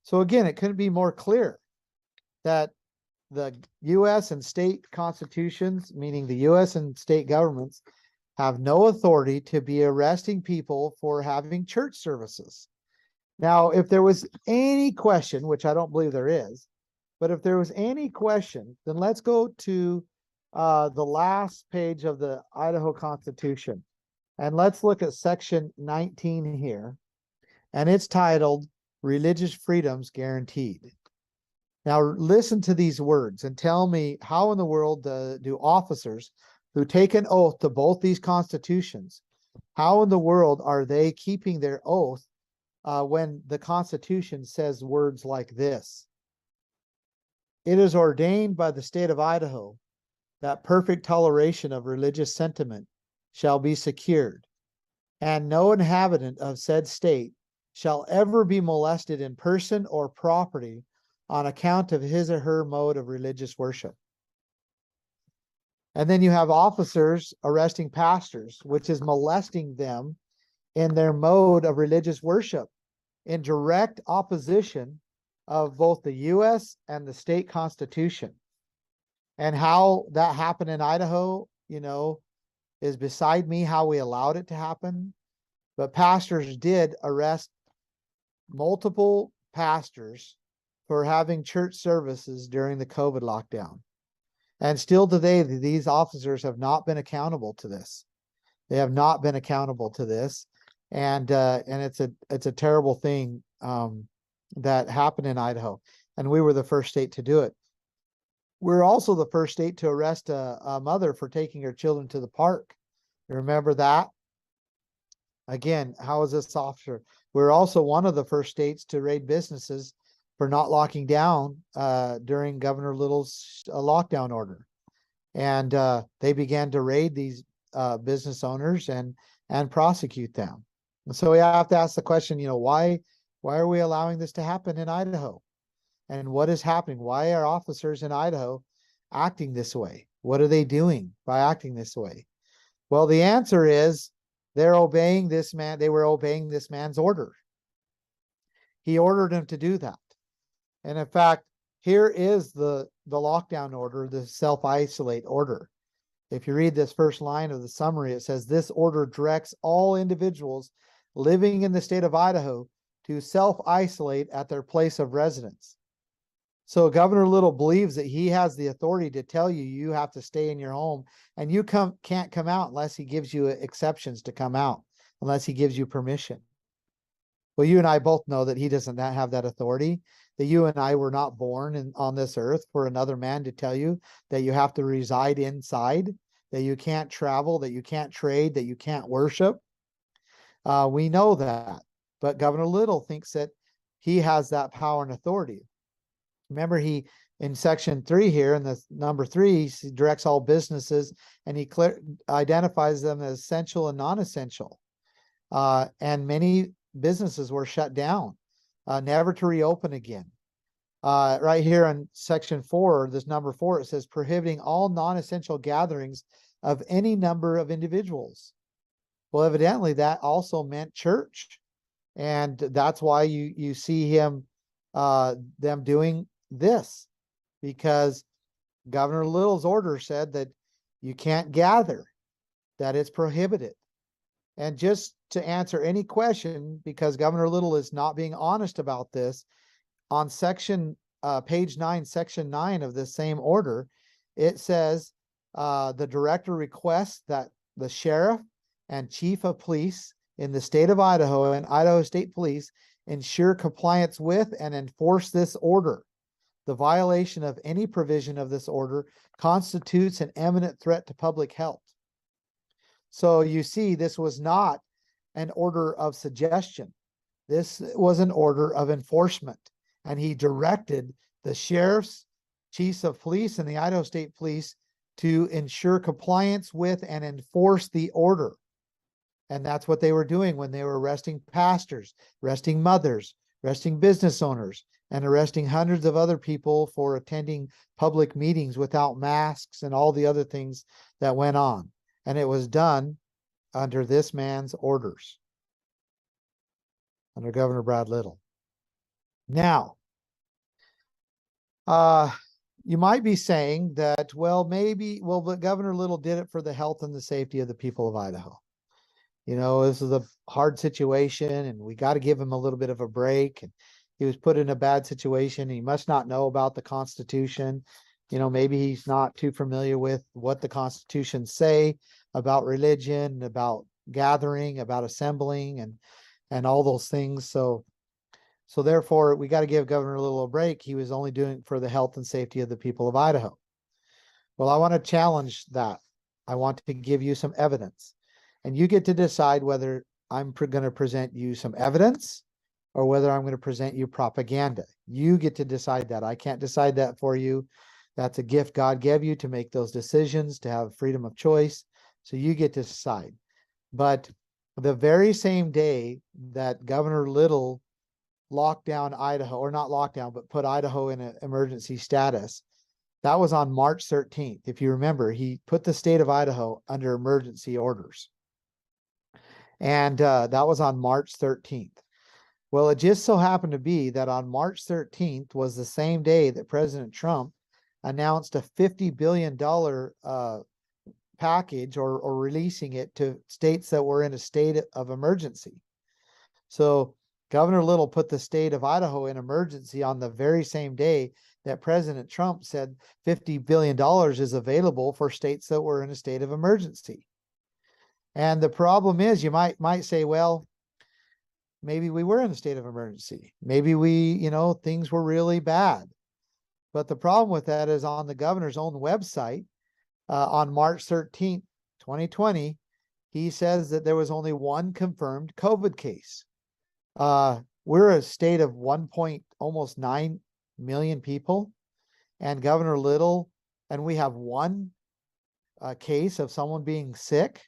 So again, it couldn't be more clear that the U.S. and state constitutions, meaning the U.S. and state governments, have no authority to be arresting people for having church services. Now, if there was any question, which I don't believe there is, but if there was any question, then let's go to the last page of the Idaho Constitution. And let's look at Section 19 here. And it's titled Religious Freedoms Guaranteed. Now, listen to these words and tell me, how in the world do officers who take an oath to both these constitutions, how in the world are they keeping their oath when the Constitution says words like this? "It is ordained by the state of Idaho that perfect toleration of religious sentiment shall be secured, and no inhabitant of said state shall ever be molested in person or property on account of his or her mode of religious worship. And then you have officers arresting pastors, which is molesting them in their mode of religious worship in direct opposition of both the U.S. and the state constitution. And how that happened in Idaho, is beside me, how we allowed it to happen. But pastors did arrest multiple pastors for having church services during the COVID lockdown. And still today, these officers have not been accountable to this. They have not been accountable to this. And it's a terrible thing that happened in Idaho. And we were the first state to do it. We're also the first state to arrest a mother for taking her children to the park. You remember that? Again, how is this officer? We're also one of the first states to raid businesses for not locking down during Governor Little's lockdown order. And they began to raid these business owners and prosecute them. And so we have to ask the question, why are we allowing this to happen in Idaho? And what is happening? Why are officers in Idaho acting this way? What are they doing by acting this way? Well, the answer is they're obeying this man. They were obeying this man's order. He ordered them to do that. And in fact, here is the lockdown order, the self-isolate order. If you read this first line of the summary, it says, this order directs all individuals living in the state of Idaho to self-isolate at their place of residence. So Governor Little believes that he has the authority to tell you, you have to stay in your home, and you can't come out unless he gives you exceptions to come out, unless he gives you permission. Well, you and I both know that he doesn't have that authority, that you and I were not born on this earth for another man to tell you that you have to reside inside, that you can't travel, that you can't trade, that you can't worship. We know that, but Governor Little thinks that he has that power and authority. Remember, he in section 3 here, in the number 3, he directs all businesses and he identifies them as essential and non-essential. And many businesses were shut down, never to reopen again. Right here in section 4, this number 4, it says prohibiting all non-essential gatherings of any number of individuals. Well, evidently that also meant church. And that's why you see them doing this, because Governor Little's order said that you can't gather, that it's prohibited. And just to answer any question, because Governor Little is not being honest about this, on page 9, section 9 of this same order, it says the director requests that the sheriff and chief of police in the state of Idaho and Idaho State Police ensure compliance with and enforce this order. The violation of any provision of this order constitutes an imminent threat to public health. So you see, this was not an order of suggestion. This was an order of enforcement. And he directed the sheriffs, chiefs of police, and the Idaho State Police to ensure compliance with and enforce the order. And that's what they were doing when they were arresting pastors, arresting mothers, arresting business owners, and arresting hundreds of other people for attending public meetings without masks and all the other things that went on. And it was done under this man's orders, under Governor Brad Little. Now, you might be saying that, but Governor Little did it for the health and the safety of the people of Idaho. This is a hard situation and we got to give him a little bit of a break. And he was put in a bad situation. He must not know about the Constitution. Maybe he's not too familiar with what the Constitution say about religion, about gathering, about assembling, and all those things. So therefore, we got to give Governor Little a break. He was only doing it for the health and safety of the people of Idaho. Well, I want to challenge that. I want to give you some evidence. And you get to decide whether I'm going to present you some evidence or whether I'm going to present you propaganda. You get to decide that. I can't decide that for you. That's a gift God gave you to make those decisions, to have freedom of choice. So you get to decide. But the very same day that Governor Little locked down Idaho, or not locked down, but put Idaho in an emergency status. That was on March 13th. If you remember, he put the state of Idaho under emergency orders. And that was on March 13th. Well, it just so happened to be that on March 13th was the same day that President Trump announced a $50 billion package, or releasing it to states that were in a state of emergency. So Governor Little put the state of Idaho in emergency on the very same day that President Trump said $50 billion is available for states that were in a state of emergency. And the problem is, you might say, well, maybe we were in a state of emergency. Maybe things were really bad. But the problem with that is, on the governor's own website, on March 13th, 2020, he says that there was only one confirmed COVID case. We're a state of almost 9 million people, and Governor Little, and we have one case of someone being sick,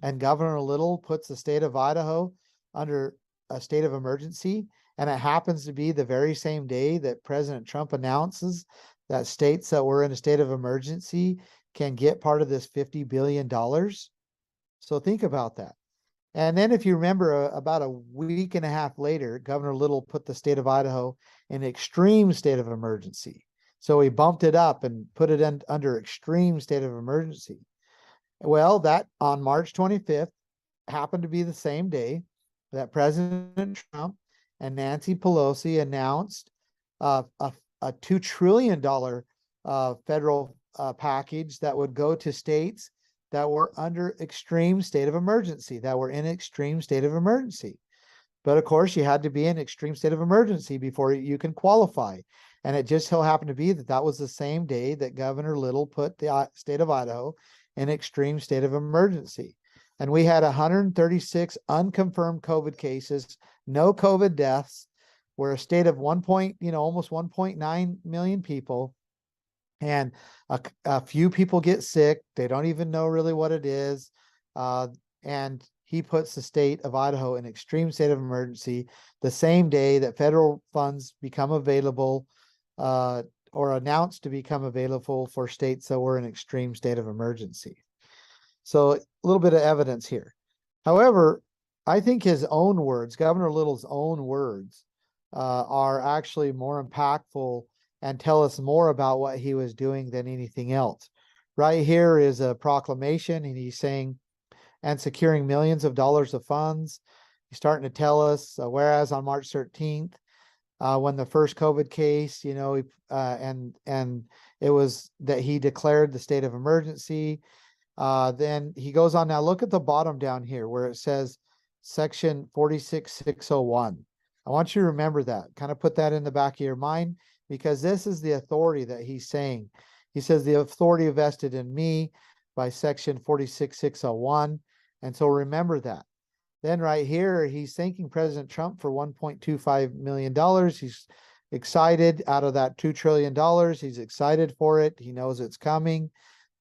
and Governor Little puts the state of Idaho under a state of emergency, and it happens to be the very same day that President Trump announces that states that were in a state of emergency can get part of this $50 billion. So think about that. And then, if you remember, about a week and a half later, Governor Little put the state of Idaho in extreme state of emergency. So he bumped it up and put it under extreme state of emergency. Well, that on March 25th happened to be the same day that President Trump and Nancy Pelosi announced a $2 trillion federal package that would go to states that were under extreme state of emergency, that were in extreme state of emergency. But of course, you had to be in extreme state of emergency before you can qualify. And it just so happened to be that that was the same day that Governor Little put the state of Idaho in extreme state of emergency. And we had 136 unconfirmed COVID cases, no COVID deaths. We're a state of almost 1.9 million people. And a few people get sick. They don't even know really what it is. And he puts the state of Idaho in extreme state of emergency the same day that federal funds become available, or announced to become available for states that were in extreme state of emergency. So a little bit of evidence here. However, I think his own words, Governor Little's own words, are actually more impactful and tell us more about what he was doing than anything else. Right here is a proclamation, and he's saying, and securing millions of dollars of funds. He's starting to tell us, whereas on March 13th, when the first COVID case, and it was that he declared the state of emergency. Then he goes on. Now look at the bottom down here where it says section 46601. I want you to remember that, kind of put that in the back of your mind, because this is the authority that he's saying. He says the authority vested in me by section 46601. And so remember that. Then right here, he's thanking President Trump for $1.25 million. He's excited out of that $2 trillion. He's excited for it. He knows it's coming.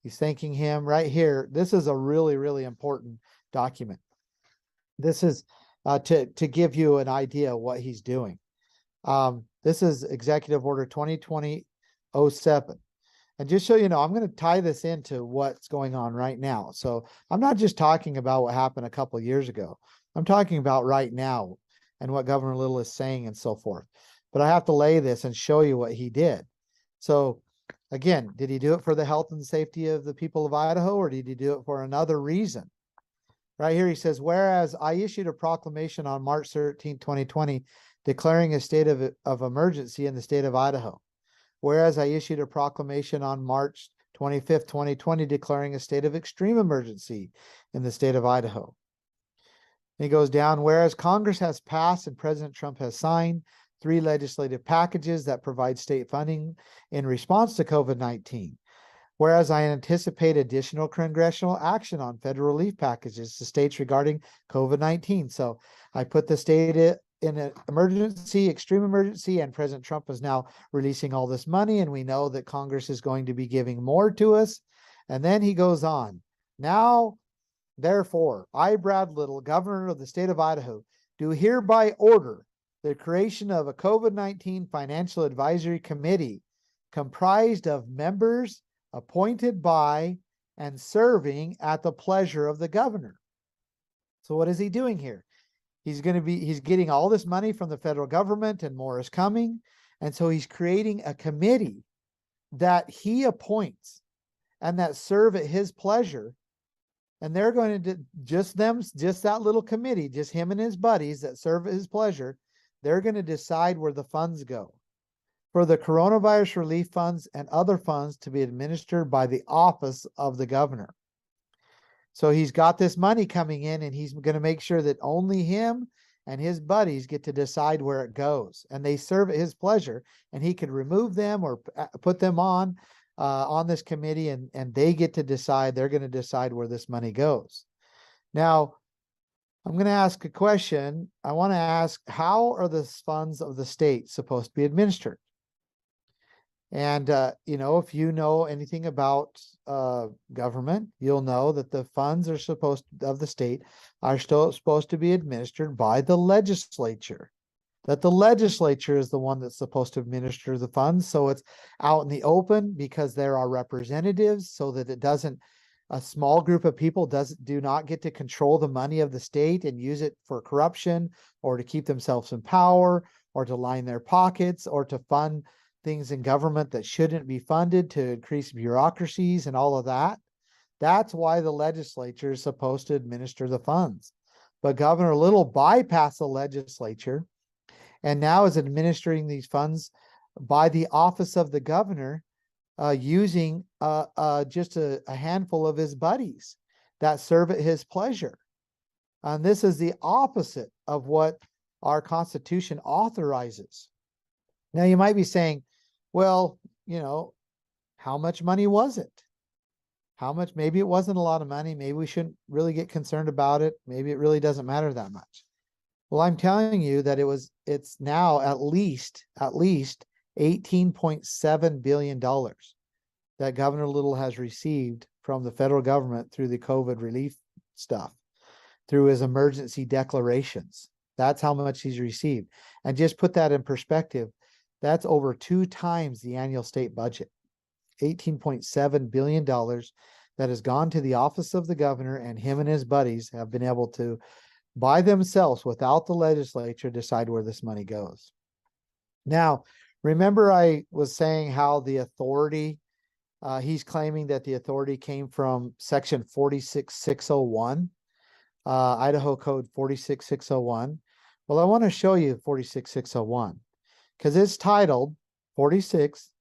He's thanking him right here. This is a really, really important document. This is to give you an idea of what he's doing. This is Executive Order 2020-07. And just so you know, I'm going to tie this into what's going on right now. So I'm not just talking about what happened a couple of years ago. I'm talking about right now and what Governor Little is saying and so forth. But I have to lay this and show you what he did. So again, did he do it for the health and safety of the people of Idaho, or did he do it for another reason? Right here, he says, whereas I issued a proclamation on March 13, 2020, declaring a state of emergency in the state of Idaho. Whereas I issued a proclamation on March 25th, 2020, declaring a state of extreme emergency in the state of Idaho. And he goes down, whereas Congress has passed and President Trump has signed 3 legislative packages that provide state funding in response to COVID-19. Whereas I anticipate additional congressional action on federal relief packages to states regarding COVID-19. So I put the state in an emergency, extreme emergency, and President Trump is now releasing all this money, and we know that Congress is going to be giving more to us. And then he goes on. Now, Therefore, I, Brad Little, Governor of the state of Idaho, do hereby order the creation of a COVID-19 Financial Advisory Committee comprised of members appointed by and serving at the pleasure of the governor. So what is he doing here? He's getting all this money from the federal government and more is coming. And so he's creating a committee that he appoints and that serve at his pleasure. And they're going to just that little committee, just him and his buddies that serve at his pleasure. They're going to decide where the funds go for the coronavirus relief funds and other funds to be administered by the office of the governor. So he's got this money coming in and he's going to make sure that only him and his buddies get to decide where it goes, and they serve at his pleasure, and he could remove them or put them on this committee, and they get to decide. They're going to decide where this money goes. Now, I'm going to ask a question. I want to ask, how are the funds of the state supposed to be administered? And, if you know anything about government, you'll know that the funds of the state are still supposed to be administered by the legislature. That the legislature is the one that's supposed to administer the funds. So it's out in the open because there are representatives, so that a small group of people do not get to control the money of the state and use it for corruption or to keep themselves in power or to line their pockets or to fund things in government that shouldn't be funded, to increase bureaucracies and all of that. That's why the legislature is supposed to administer the funds. But Governor Little bypassed the legislature and now is administering these funds by the office of the governor, using just a handful of his buddies that serve at his pleasure. And this is the opposite of what our Constitution authorizes. Now, you might be saying, well, how much money was it? Maybe it wasn't a lot of money. Maybe we shouldn't really get concerned about it. Maybe it really doesn't matter that much. Well, I'm telling you that it's now at least $18.7 billion that Governor Little has received from the federal government through the COVID relief stuff, through his emergency declarations. That's how much he's received. And just put that in perspective, that's over 2 times the annual state budget. $18.7 billion that has gone to the office of the governor, and him and his buddies have been able to, by themselves, without the legislature, decide where this money goes. Now, remember I was saying how the authority, he's claiming that the authority came from section 46601, Idaho Code 46601. Well, I want to show you 46601 because it's titled 46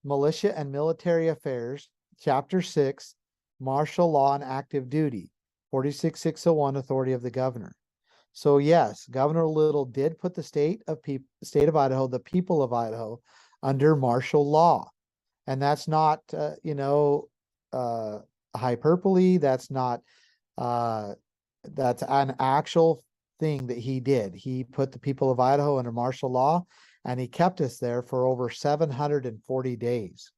Militia and Military Affairs, Chapter 6, Martial Law and Active Duty, 46601, Authority of the Governor. So yes, Governor Little did put the state of Idaho, the people of Idaho, under martial law. And that's not, hyperbole. That's not, that's an actual thing that he did. He put the people of Idaho under martial law, and he kept us there for over 740 days.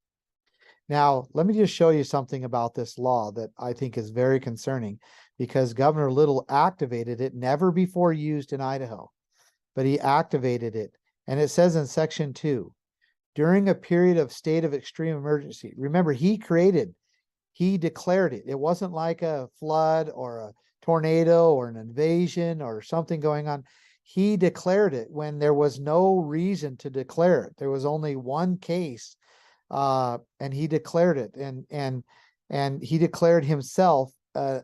Now, let me just show you something about this law that I think is very concerning, because Governor Little activated it, never before used in Idaho, but he activated it. And it says in section 2, during a period of state of extreme emergency. Remember, he declared it. It wasn't like a flood or a tornado or an invasion or something going on. He declared it when there was no reason to declare it. There was only one case, and he declared it, and he declared himself, the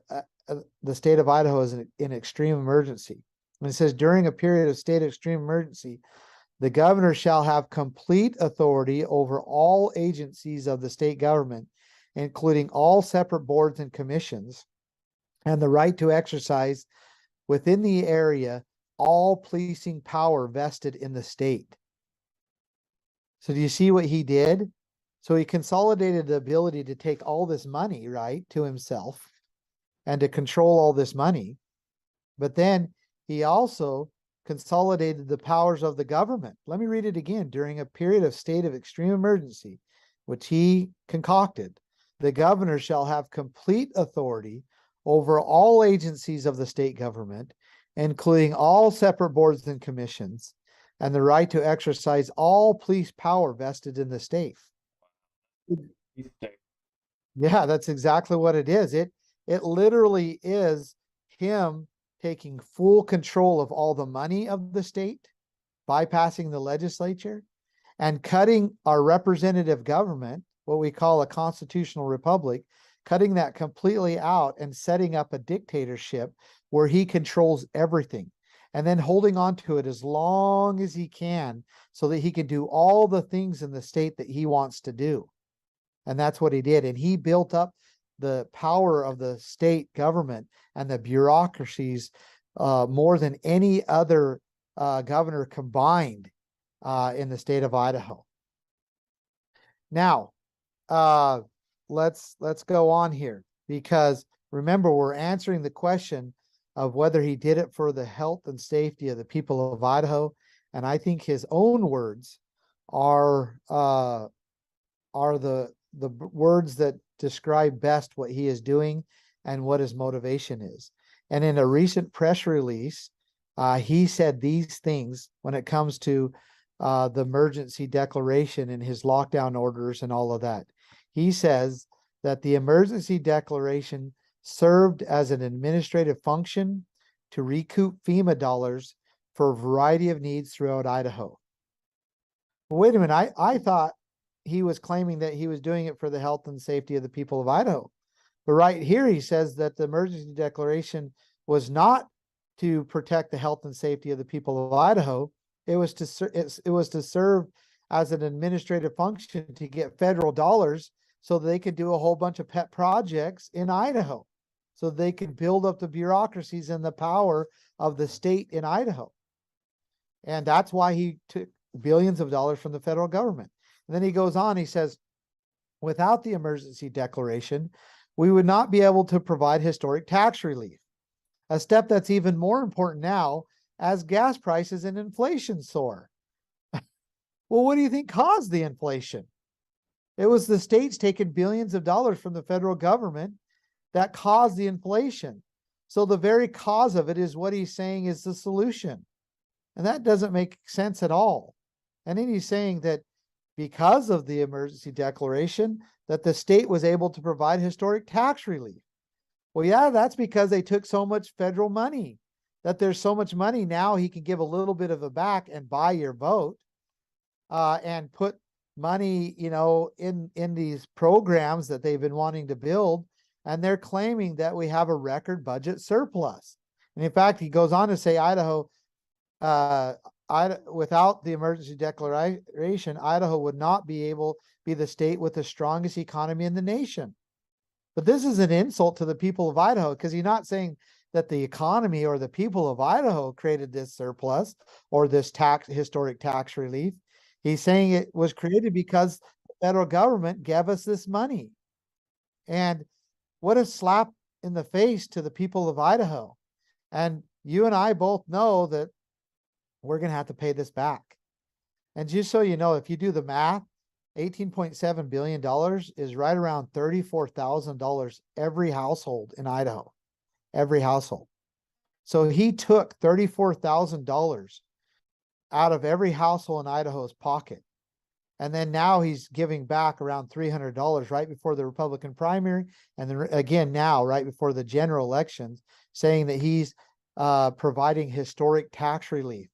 state of Idaho, as in extreme emergency. And it says, during a period of state of extreme emergency, the governor shall have complete authority over all agencies of the state government, including all separate boards and commissions, and the right to exercise within the area all policing power vested in the state. So do you see what he did? So he consolidated the ability to take all this money, right, to himself and to control all this money. But then he also consolidated the powers of the government. Let me read it again. During a period of state of extreme emergency, which he concocted, the governor shall have complete authority over all agencies of the state government, including all separate boards and commissions, and the right to exercise all police power vested in the state. Yeah, that's exactly what it is. It literally is him taking full control of all the money of the state, bypassing the legislature, and cutting our representative government, what we call a constitutional republic, cutting that completely out and setting up a dictatorship where he controls everything, and then holding on to it as long as he can so that he can do all the things in the state that he wants to do. And that's what he did. And he built up the power of the state government and the bureaucracies more than any other governor combined in the state of Idaho. Now, let's go on here, because remember, we're answering the question of whether he did it for the health and safety of the people of Idaho. And I think his own words are the words that describe best what he is doing and what his motivation is. And in a recent press release, he said these things when it comes to the emergency declaration and his lockdown orders and all of that. He says that the emergency declaration served as an administrative function to recoup FEMA dollars for a variety of needs throughout Idaho. Well, wait a minute, I thought he was claiming that he was doing it for the health and safety of the people of Idaho. But right here, he says that the emergency declaration was not to protect the health and safety of the people of Idaho. It was to serve as an administrative function to get federal dollars so they could do a whole bunch of pet projects in Idaho, so they could build up the bureaucracies and the power of the state in Idaho. And that's why he took billions of dollars from the federal government. And then he goes on, he says, without the emergency declaration, we would not be able to provide historic tax relief, a step that's even more important now as gas prices and inflation soar. Well, what do you think caused the inflation? It was the states taking billions of dollars from the federal government that caused the inflation. So the very cause of it is what he's saying is the solution. And that doesn't make sense at all. And then he's saying that because of the emergency declaration, that the state was able to provide historic tax relief. Well, yeah, that's because they took so much federal money, that there's so much money now he can give a little bit of it back and buy your vote, and put money, in these programs that they've been wanting to build. And they're claiming that we have a record budget surplus. And in fact, he goes on to say Idaho, without the emergency declaration, Idaho would not be the state with the strongest economy in the nation. But this is an insult to the people of Idaho, because he's not saying that the economy or the people of Idaho created this surplus or this historic tax relief. He's saying it was created because the federal government gave us this money. And what a slap in the face to the people of Idaho. And you and I both know that we're going to have to pay this back. And just so you know, if you do the math, $18.7 billion is right around $34,000 every household in Idaho, every household. So he took $34,000 out of every household in Idaho's pocket. And then now he's giving back around $300 right before the Republican primary. And then again, now right before the general elections, saying that he's providing historic tax relief.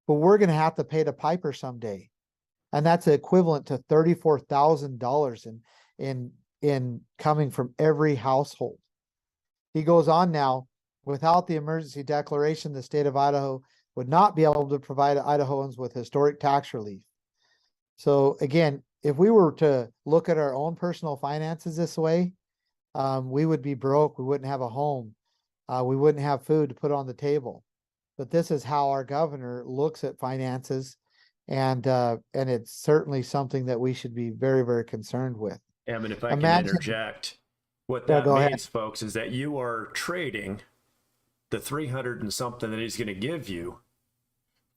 But we're going to have to pay the piper someday. And that's equivalent to $34,000 in coming from every household. He goes on now, without the emergency declaration, the state of Idaho would not be able to provide Idahoans with historic tax relief. So again, if we were to look at our own personal finances this way, we would be broke. We wouldn't have a home. We wouldn't have food to put on the table. But this is how our governor looks at finances. And it's certainly something that we should be very, very concerned with. Ammon, if I can interject, what that means, folks, is that you are trading the 300 and something that he's going to give you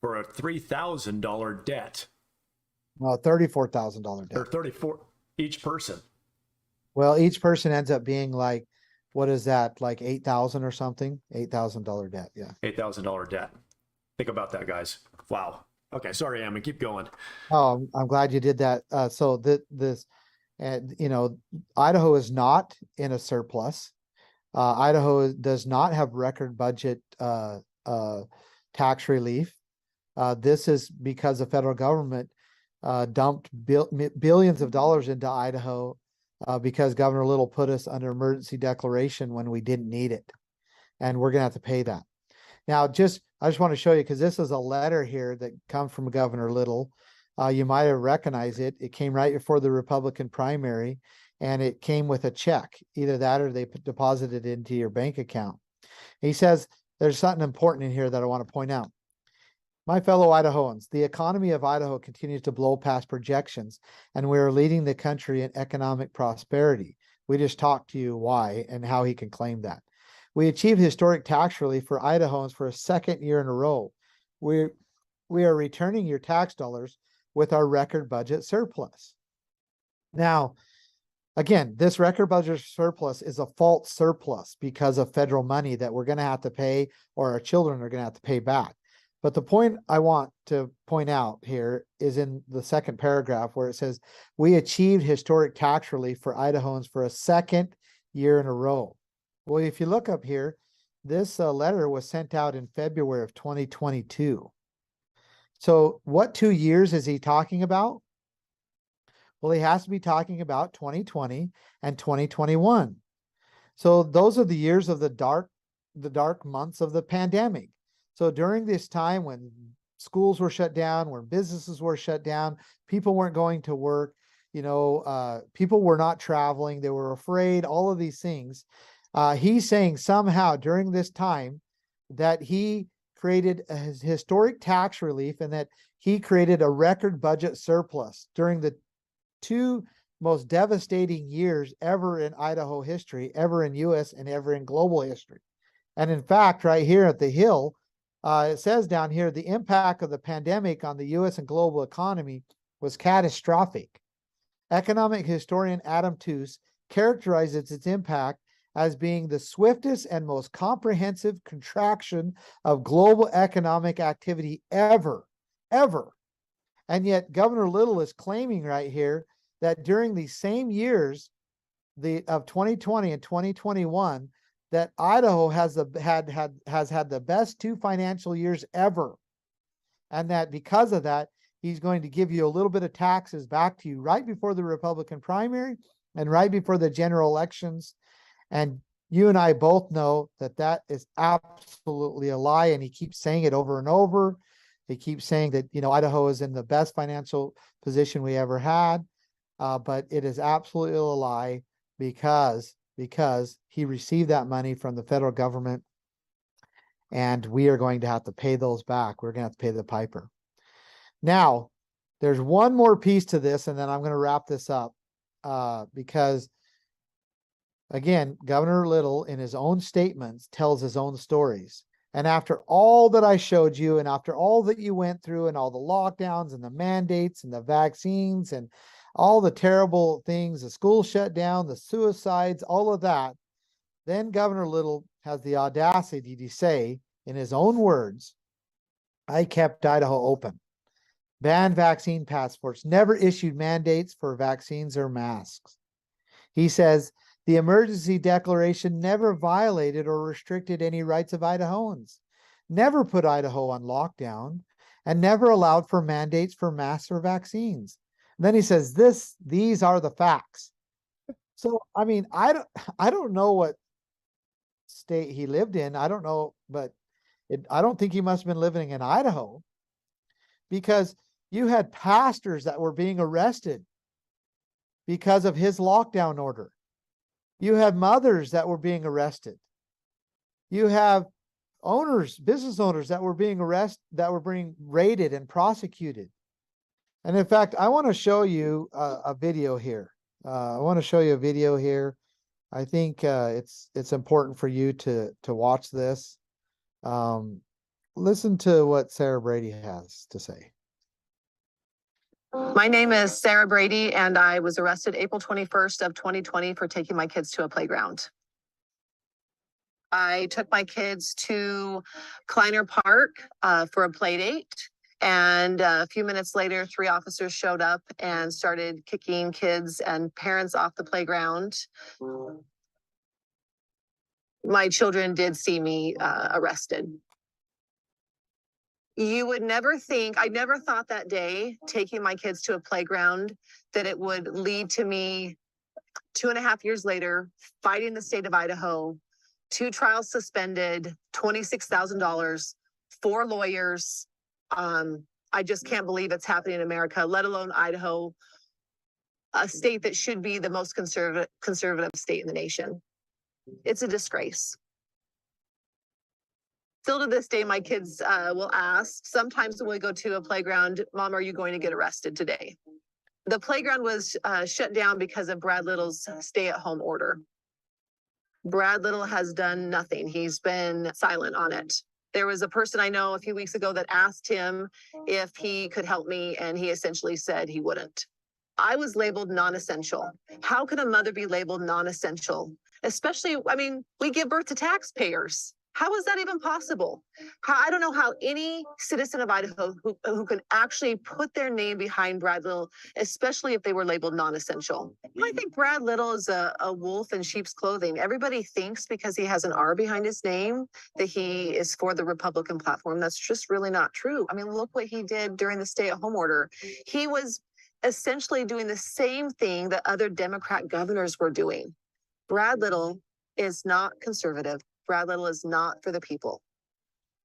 for a $3,000 debt. Well, $34,000 debt. Or 34 each person. Well, each person ends up being like what is that, like 8,000 or something? $8,000 debt. Yeah. $8,000 debt. Think about that, guys. Wow. Okay, sorry, Ammon, keep going. Oh, I'm glad you did that. So and Idaho is not in a surplus. Idaho does not have record budget tax relief. This is because the federal government dumped billions of dollars into Idaho because Governor Little put us under emergency declaration when we didn't need it. And we're going to have to pay that. Now, I just want to show you, because this is a letter here that comes from Governor Little. You might have recognized it. It came right before the Republican primary, and it came with a check. Either that or they deposited it into your bank account. He says there's something important in here that I want to point out. My fellow Idahoans, the economy of Idaho continues to blow past projections, and we are leading the country in economic prosperity. We just talked to you why and how he can claim that. We achieved historic tax relief for Idahoans for a second year in a row. We are returning your tax dollars with our record budget surplus. Now, again, this record budget surplus is a false surplus because of federal money that we're going to have to pay, or our children are going to have to pay back. But the point I want to point out here is in the second paragraph where it says, we achieved historic tax relief for Idahoans for a second year in a row. Well, if you look up here, this letter was sent out in February of 2022. So what 2 years is he talking about? Well, he has to be talking about 2020 and 2021. So those are the years of the dark months of the pandemic. So during this time when schools were shut down, when businesses were shut down, people weren't going to work, people were not traveling, they were afraid, all of these things. He's saying somehow during this time that he created a historic tax relief and that he created a record budget surplus during the 2 most devastating years ever in Idaho history, ever in US and ever in global history. And in fact, right here at the Hill, it says down here, the impact of the pandemic on the US and global economy was catastrophic. Economic historian Adam Tooze characterizes its impact as being the swiftest and most comprehensive contraction of global economic activity ever. And yet Governor Little is claiming right here that during these same years of 2020 and 2021, that Idaho has had the best 2 financial years ever. And that because of that, he's going to give you a little bit of taxes back to you right before the Republican primary and right before the general elections. And you and I both know that that is absolutely a lie. And he keeps saying it over and over. He keeps saying that, Idaho is in the best financial position we ever had. But it is absolutely a lie because he received that money from the federal government, and we are going to have to pay those back. We're going to have to pay the piper. Now, there's one more piece to this, and then I'm going to wrap this up because, again, Governor Little, in his own statements, tells his own stories. And after all that I showed you, and after all that you went through, and all the lockdowns and the mandates and the vaccines and all the terrible things, the school shut down, the suicides, all of that, then Governor Little has the audacity to say, in his own words, I kept Idaho open, banned vaccine passports, never issued mandates for vaccines or masks. He says, the emergency declaration never violated or restricted any rights of Idahoans, never put Idaho on lockdown, and never allowed for mandates for masks or vaccines. And then he says, these are the facts. So, I mean, I don't know what state he lived in. I don't know, but I don't think he must have been living in Idaho, because you had pastors that were being arrested because of his lockdown order. You have mothers that were being arrested. You have business owners that were being arrested, that were being raided and prosecuted. And in fact, I want to show you a video here. I think it's important for you to watch this. Listen to what Sarah Brady has to say. My name is Sarah Brady, and I was arrested April 21st of 2020 for taking my kids to a playground. I took my kids to Kleiner Park for a play date. And a few minutes later, 3 officers showed up and started kicking kids and parents off the playground. My children did see me arrested. You would never think, I never thought that day taking my kids to a playground that it would lead to me 2.5 years later fighting the state of Idaho, 2 trials suspended, $26,000, 4 lawyers. I just can't believe it's happening in America, let alone Idaho, a state that should be the most conservative state in the nation. It's a disgrace. Still to this day, my kids will ask, sometimes when we go to a playground, Mom, are you going to get arrested today? The playground was shut down because of Brad Little's stay-at-home order. Brad Little has done nothing. He's been silent on it. There was a person I know a few weeks ago that asked him if he could help me, and he essentially said he wouldn't. I was labeled non-essential. How could a mother be labeled non-essential? Especially, I mean, we give birth to taxpayers. How is that even possible? I don't know how any citizen of Idaho who can actually put their name behind Brad Little, especially if they were labeled non-essential. I think Brad Little is a wolf in sheep's clothing. Everybody thinks because he has an R behind his name that he is for the Republican platform. That's just really not true. I mean, look what he did during the stay-at-home order. He was essentially doing the same thing that other Democrat governors were doing. Brad Little is not conservative. Brad Little is not for the people.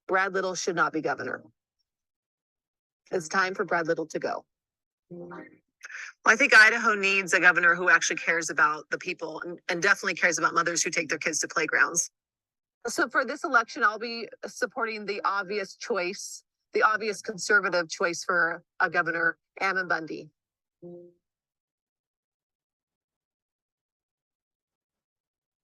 Brad Little should not be governor. It's time for Brad Little to go. I think Idaho needs a governor who actually cares about the people and definitely cares about mothers who take their kids to playgrounds. So for this election, I'll be supporting the obvious choice, the obvious conservative choice for a governor, Ammon Bundy.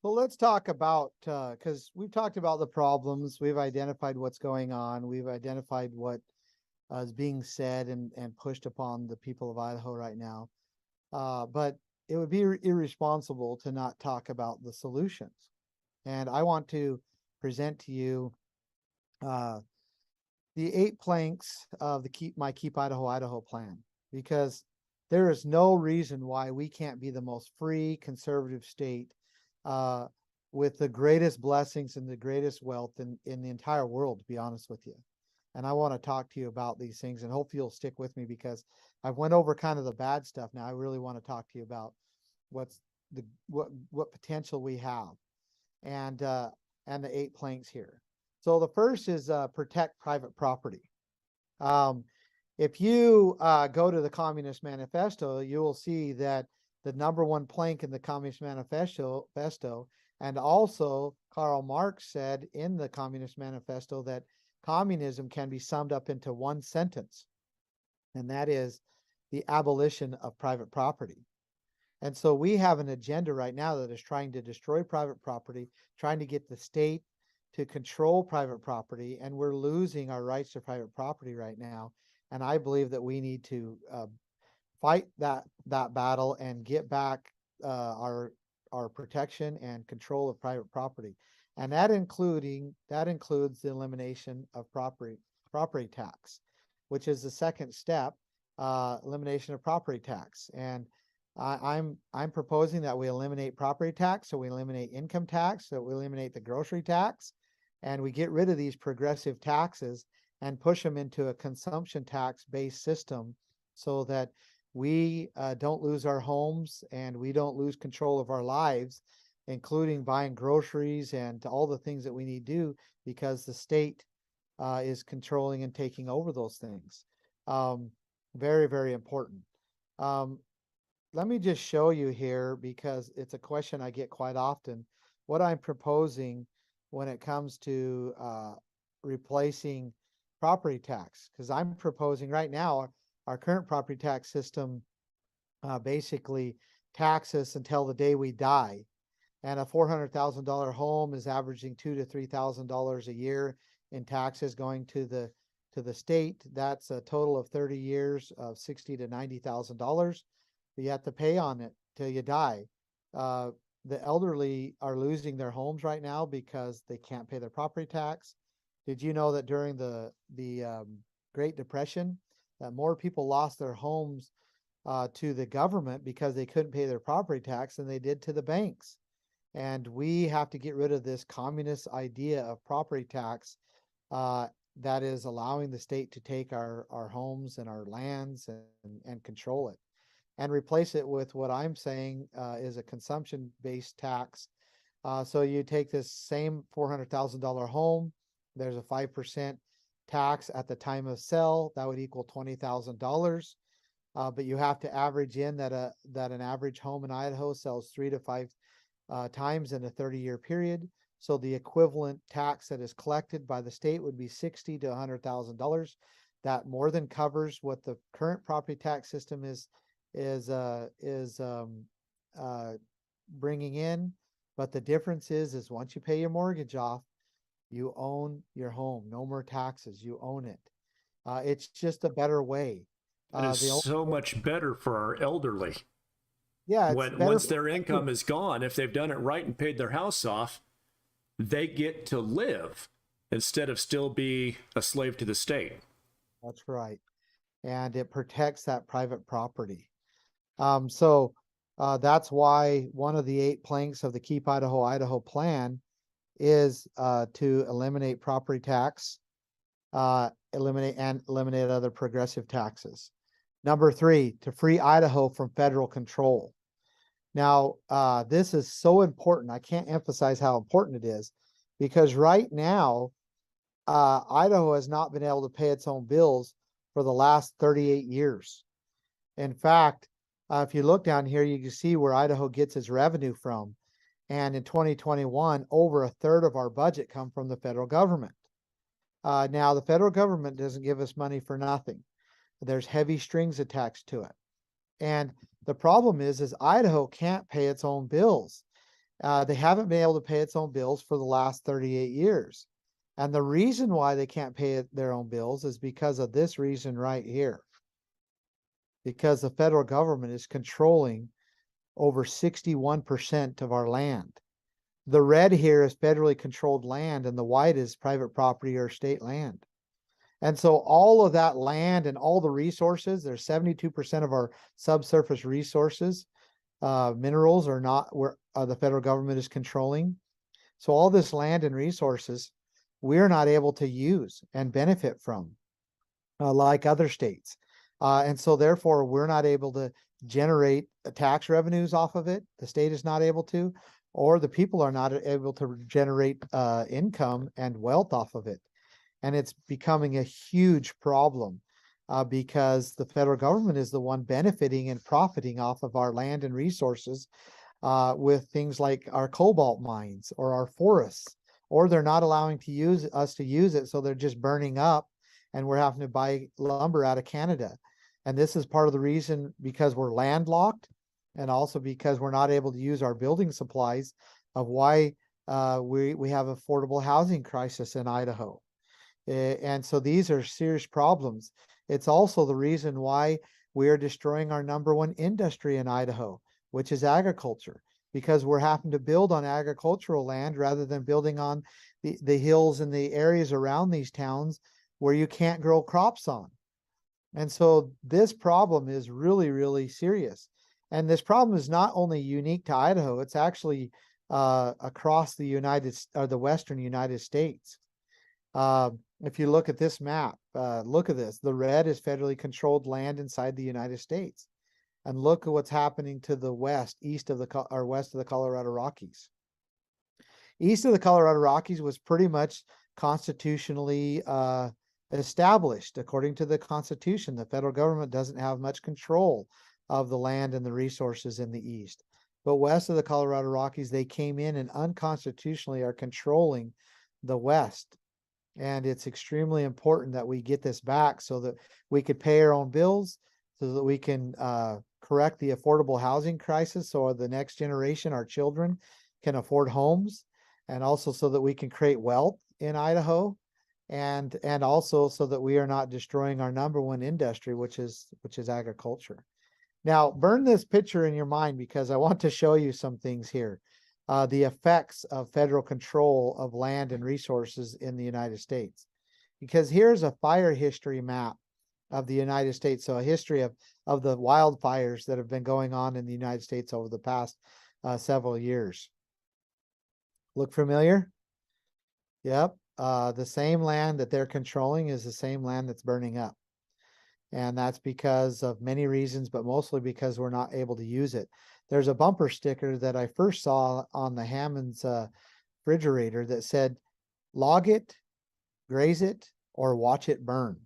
Well, let's talk about, because we've talked about the problems, we've identified what's going on, we've identified what is being said and pushed upon the people of Idaho right now. But it would be irresponsible to not talk about the solutions. And I want to present to you the 8 planks of the my Keep Idaho plan, because there is no reason why we can't be the most free conservative state with the greatest blessings and the greatest wealth in the entire world, to be honest with you. And I want to talk to you about these things, and hopefully you'll stick with me, because I've went over kind of the bad stuff. Now I really want to talk to you about what potential we have, and the 8 planks here. So the first is protect private property. If you go to the Communist Manifesto, you will see that the #1 plank in the Communist Manifesto, and also Karl Marx said in the Communist Manifesto that communism can be summed up into one sentence, and that is the abolition of private property. And so we have an agenda right now that is trying to destroy private property, trying to get the state to control private property, and we're losing our rights to private property right now. And I believe that we need to fight that battle and get back our protection and control of private property, and that includes the elimination of property tax, which is the second step, elimination of property tax. And I'm proposing that we eliminate property tax, so we eliminate income tax, so we eliminate the grocery tax, and we get rid of these progressive taxes and push them into a consumption tax based system, so that we don't lose our homes and we don't lose control of our lives, including buying groceries and all the things that we need to do, because the state is controlling and taking over those things. Very, very important. Let me just show you here, because it's a question I get quite often, what I'm proposing when it comes to replacing property tax. Because I'm proposing right now, our current property tax system basically taxes until the day we die. And a $400,000 home is averaging $2,000 to $3,000 a year in taxes going to the state. That's a total of 30 years of $60,000 to $90,000. You have to pay on it till you die. the elderly are losing their homes right now because they can't pay their property tax. Did you know that during the Great Depression, that more people lost their homes to the government because they couldn't pay their property tax than they did to the banks? And we have to get rid of this communist idea of property tax that is allowing the state to take our homes and our lands and control it, and replace it with what I'm saying is a consumption-based tax. So you take this same $400,000 home, there's a 5% tax at the time of sale, that would equal $20,000. But you have to average in that an average home in Idaho sells 3 to 5 times in a 30-year period. So the equivalent tax that is collected by the state would be $60,000 to $100,000. That more than covers what the current property tax system is bringing in. But the difference is once you pay your mortgage off, you own your home. No more taxes. You own it. It's just a better way. It is so much better for our elderly. Yeah, it's Once their income is gone, if they've done it right and paid their house off, they get to live instead of still be a slave to the state. That's right. And it protects that private property. So that's why one of the 8 planks of the Keep Idaho, Idaho plan is to eliminate property tax, eliminate other progressive taxes. Number 3, to free Idaho from federal control. Now, this is so important. I can't emphasize how important it is, because right now, Idaho has not been able to pay its own bills for the last 38 years. In fact, if you look down here, you can see where Idaho gets its revenue from. And in 2021, over a third of our budget come from the federal government. Now, the federal government doesn't give us money for nothing. There's heavy strings attached to it. And the problem is Idaho can't pay its own bills. They haven't been able to pay its own bills for the last 38 years. And the reason why they can't pay their own bills is because of this reason right here. Because the federal government is controlling over 61% of our land. The red here is federally controlled land, and the white is private property or state land. And so all of that land and all the resources, there's 72% of our subsurface resources, minerals are not where the federal government is controlling. So all this land and resources, we're not able to use and benefit from like other states. And so therefore, we're not able to generate tax revenues off of it. The state is not able to, or the people are not able to generate income and wealth off of it. And it's becoming a huge problem because the federal government is the one benefiting and profiting off of our land and resources with things like our cobalt mines or our forests, or they're not allowing us to use it. So they're just burning up and we're having to buy lumber out of Canada. And this is part of the reason, because we're landlocked and also because we're not able to use our building supplies, of why we have affordable housing crisis in Idaho. And so these are serious problems. It's also the reason why we are destroying our #1 industry in Idaho, which is agriculture, because we're having to build on agricultural land rather than building on the hills and the areas around these towns where you can't grow crops on. And so this problem is really, really serious. And this problem is not only unique to Idaho, it's actually across the Western United States. If you look at this map, look at this. The red is federally controlled land inside the United States. And look at what's happening to the west, west of the Colorado Rockies. East of the Colorado Rockies was pretty much constitutionally established. According to the Constitution, the federal government doesn't have much control of the land and the resources in the east. But west of the Colorado Rockies, they came in and unconstitutionally are controlling the west. And it's extremely important that we get this back so that we could pay our own bills, so that we can correct the affordable housing crisis, so the next generation, our children, can afford homes, and also so that we can create wealth in Idaho, and also so that we are not destroying our #1 industry, which is agriculture. Now, burn this picture in your mind, because I want to show you some things here. the effects of federal control of land and resources in the United States. Because here's a fire history map of the United States. So a history of the wildfires that have been going on in the United States over the past several years. Look familiar? Yep. The same land that they're controlling is the same land that's burning up. And that's because of many reasons, but mostly because we're not able to use it. There's a bumper sticker that I first saw on the Hammond's refrigerator that said, log it, graze it, or watch it burn.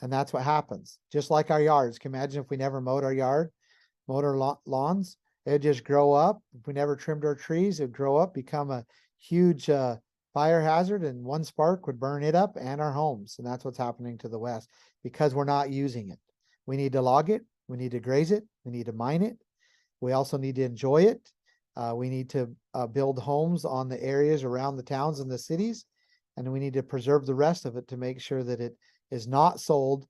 And that's what happens. Just like our yards. Can you imagine if we never mowed our yard, mowed our lawns? It'd just grow up. If we never trimmed our trees, it'd grow up, become a huge fire hazard, and one spark would burn it up and our homes. And that's what's happening to the West because we're not using it. We need to log it. We need to graze it. We need to mine it. We also need to enjoy it. We need to build homes on the areas around the towns and the cities. And we need to preserve the rest of it to make sure that it is not sold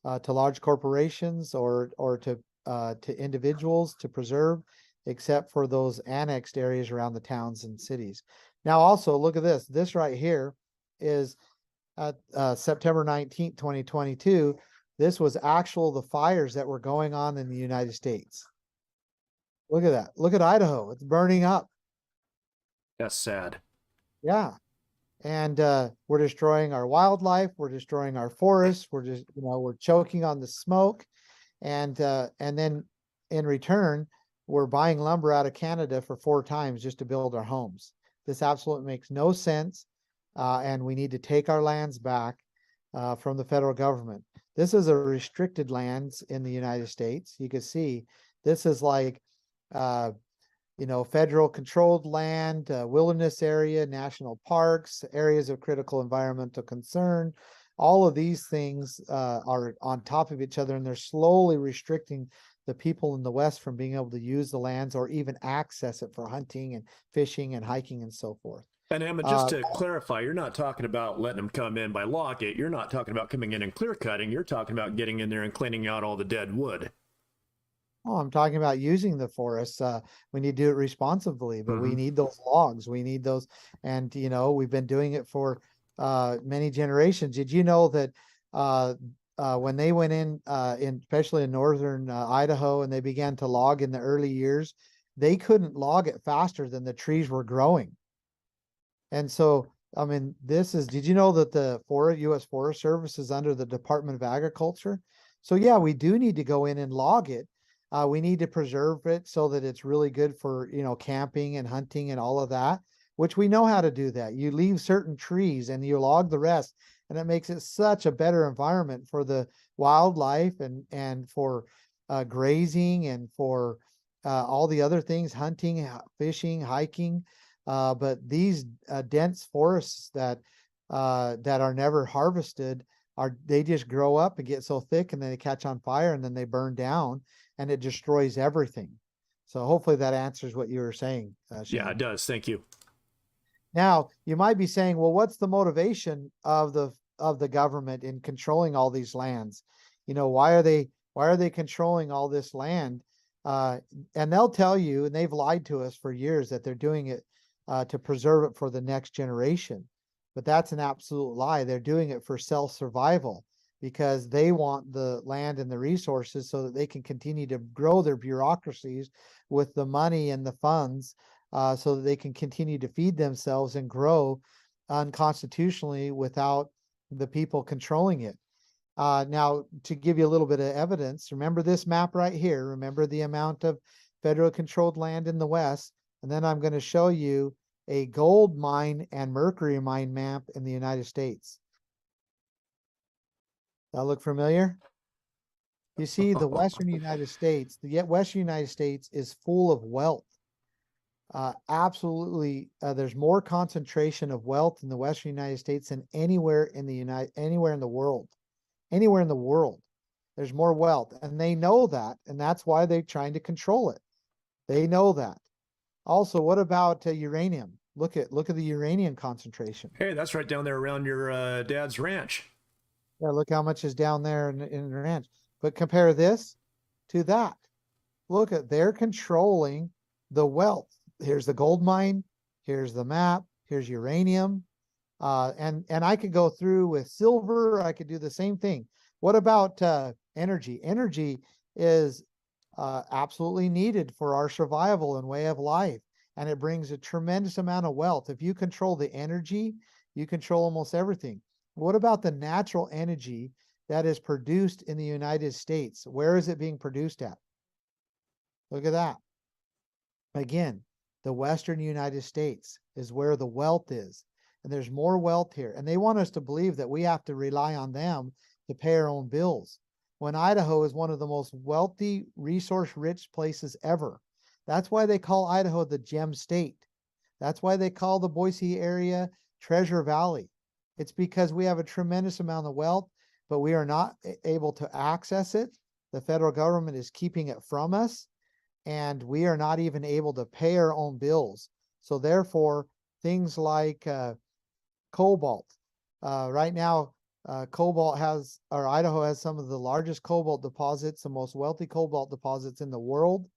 to large corporations or to individuals to preserve, except for those annexed areas around the towns and cities. Now, also look at this. This right here is at September 19th, 2022. This was the fires that were going on in the United States. Look at that. Look at Idaho. It's burning up. That's sad. Yeah. And we're destroying our wildlife. We're destroying our forests. We're just, we're choking on the smoke. And then in return, we're buying lumber out of Canada for 4 times just to build our homes. This absolutely makes no sense. And we need to take our lands back from the federal government. This is a restricted lands in the United States. You can see this is like, federal controlled land, wilderness area, national parks, areas of critical environmental concern. All of these things are on top of each other, and they're slowly restricting the people in the West from being able to use the lands or even access it for hunting and fishing and hiking and so forth. And Ammon, just to clarify, you're not talking about letting them come in by log it. You're not talking about coming in and clear cutting. You're talking about getting in there and cleaning out all the dead wood. Oh, I'm talking about using the forests. We need to do it responsibly, but we need those logs. We need those. And, we've been doing it for many generations. Did you know that when they went in especially in northern Idaho, and they began to log in the early years, they couldn't log it faster than the trees were growing. And so, I mean, did you know that the U.S. Forest Service is under the Department of Agriculture? So yeah, we do need to go in and log it. We need to preserve it so that it's really good for, camping and hunting and all of that, which we know how to do that. You leave certain trees and you log the rest, and it makes it such a better environment for the wildlife and for grazing and for all the other things, hunting, fishing, hiking. But these dense forests that are never harvested, they just grow up and get so thick, and then they catch on fire, and then they burn down, and it destroys everything. So hopefully that answers what you were saying. Yeah, it does. Thank you. Now, you might be saying, well, what's the motivation of the government in controlling all these lands? Why are they controlling all this land? And they'll tell you, and they've lied to us for years, that they're doing it to preserve it for the next generation. But that's an absolute lie. They're doing it for self-survival, because they want the land and the resources so that they can continue to grow their bureaucracies with the money and the funds, so that they can continue to feed themselves and grow unconstitutionally without the people controlling it. Now, to give you a little bit of evidence, remember this map right here. Remember the amount of federal controlled land in the West. And then I'm going to show you a gold mine and mercury mine map in the United States. That look familiar? You see, the Western United States, Western United States is full of wealth. Absolutely, there's more concentration of wealth in the Western United States than anywhere in the world. Anywhere in the world, there's more wealth, and they know that, and that's why they're trying to control it. They know that. Also, what about uranium? Look at the uranium concentration. Hey, that's right down there around your dad's ranch. Yeah, look how much is down there in the ranch. But compare this to that. Look they're controlling the wealth. Here's the gold mine. Here's the map. Here's uranium. And I could go through with silver. I could do the same thing. What about energy? Energy is absolutely needed for our survival and way of life. And it brings a tremendous amount of wealth. If you control the energy, you control almost everything. What about the natural energy that is produced in the United States? Where is it being produced at? Look at that. Again, the Western United States is where the wealth is. And there's more wealth here. And they want us to believe that we have to rely on them to pay our own bills. When Idaho is one of the most wealthy, resource-rich places ever. That's why they call Idaho the Gem State. That's why they call the Boise area Treasure Valley. It's because we have a tremendous amount of wealth, but we are not able to access it. The federal government is keeping it from us, and we are not even able to pay our own bills. So therefore, things like cobalt. Right now, Idaho has some of the largest cobalt deposits, the most wealthy cobalt deposits in the world.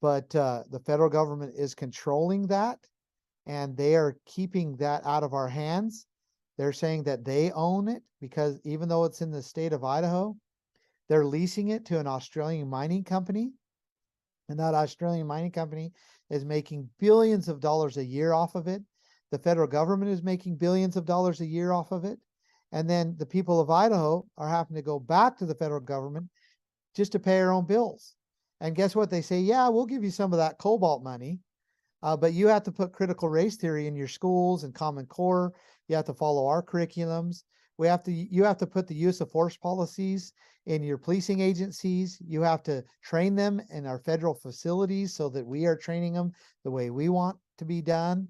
But the federal government is controlling that, and they are keeping that out of our hands. They're saying that they own it because even though it's in the state of Idaho, they're leasing it to an Australian mining company. And that Australian mining company is making billions of dollars a year off of it. The federal government is making billions of dollars a year off of it. And then the people of Idaho are having to go back to the federal government just to pay their own bills. And guess what? They say, yeah, we'll give you some of that cobalt money, but you have to put critical race theory in your schools and Common Core. You have to follow our curriculums. You have to put the use of force policies in your policing agencies. You have to train them in our federal facilities so that we are training them the way we want to be done.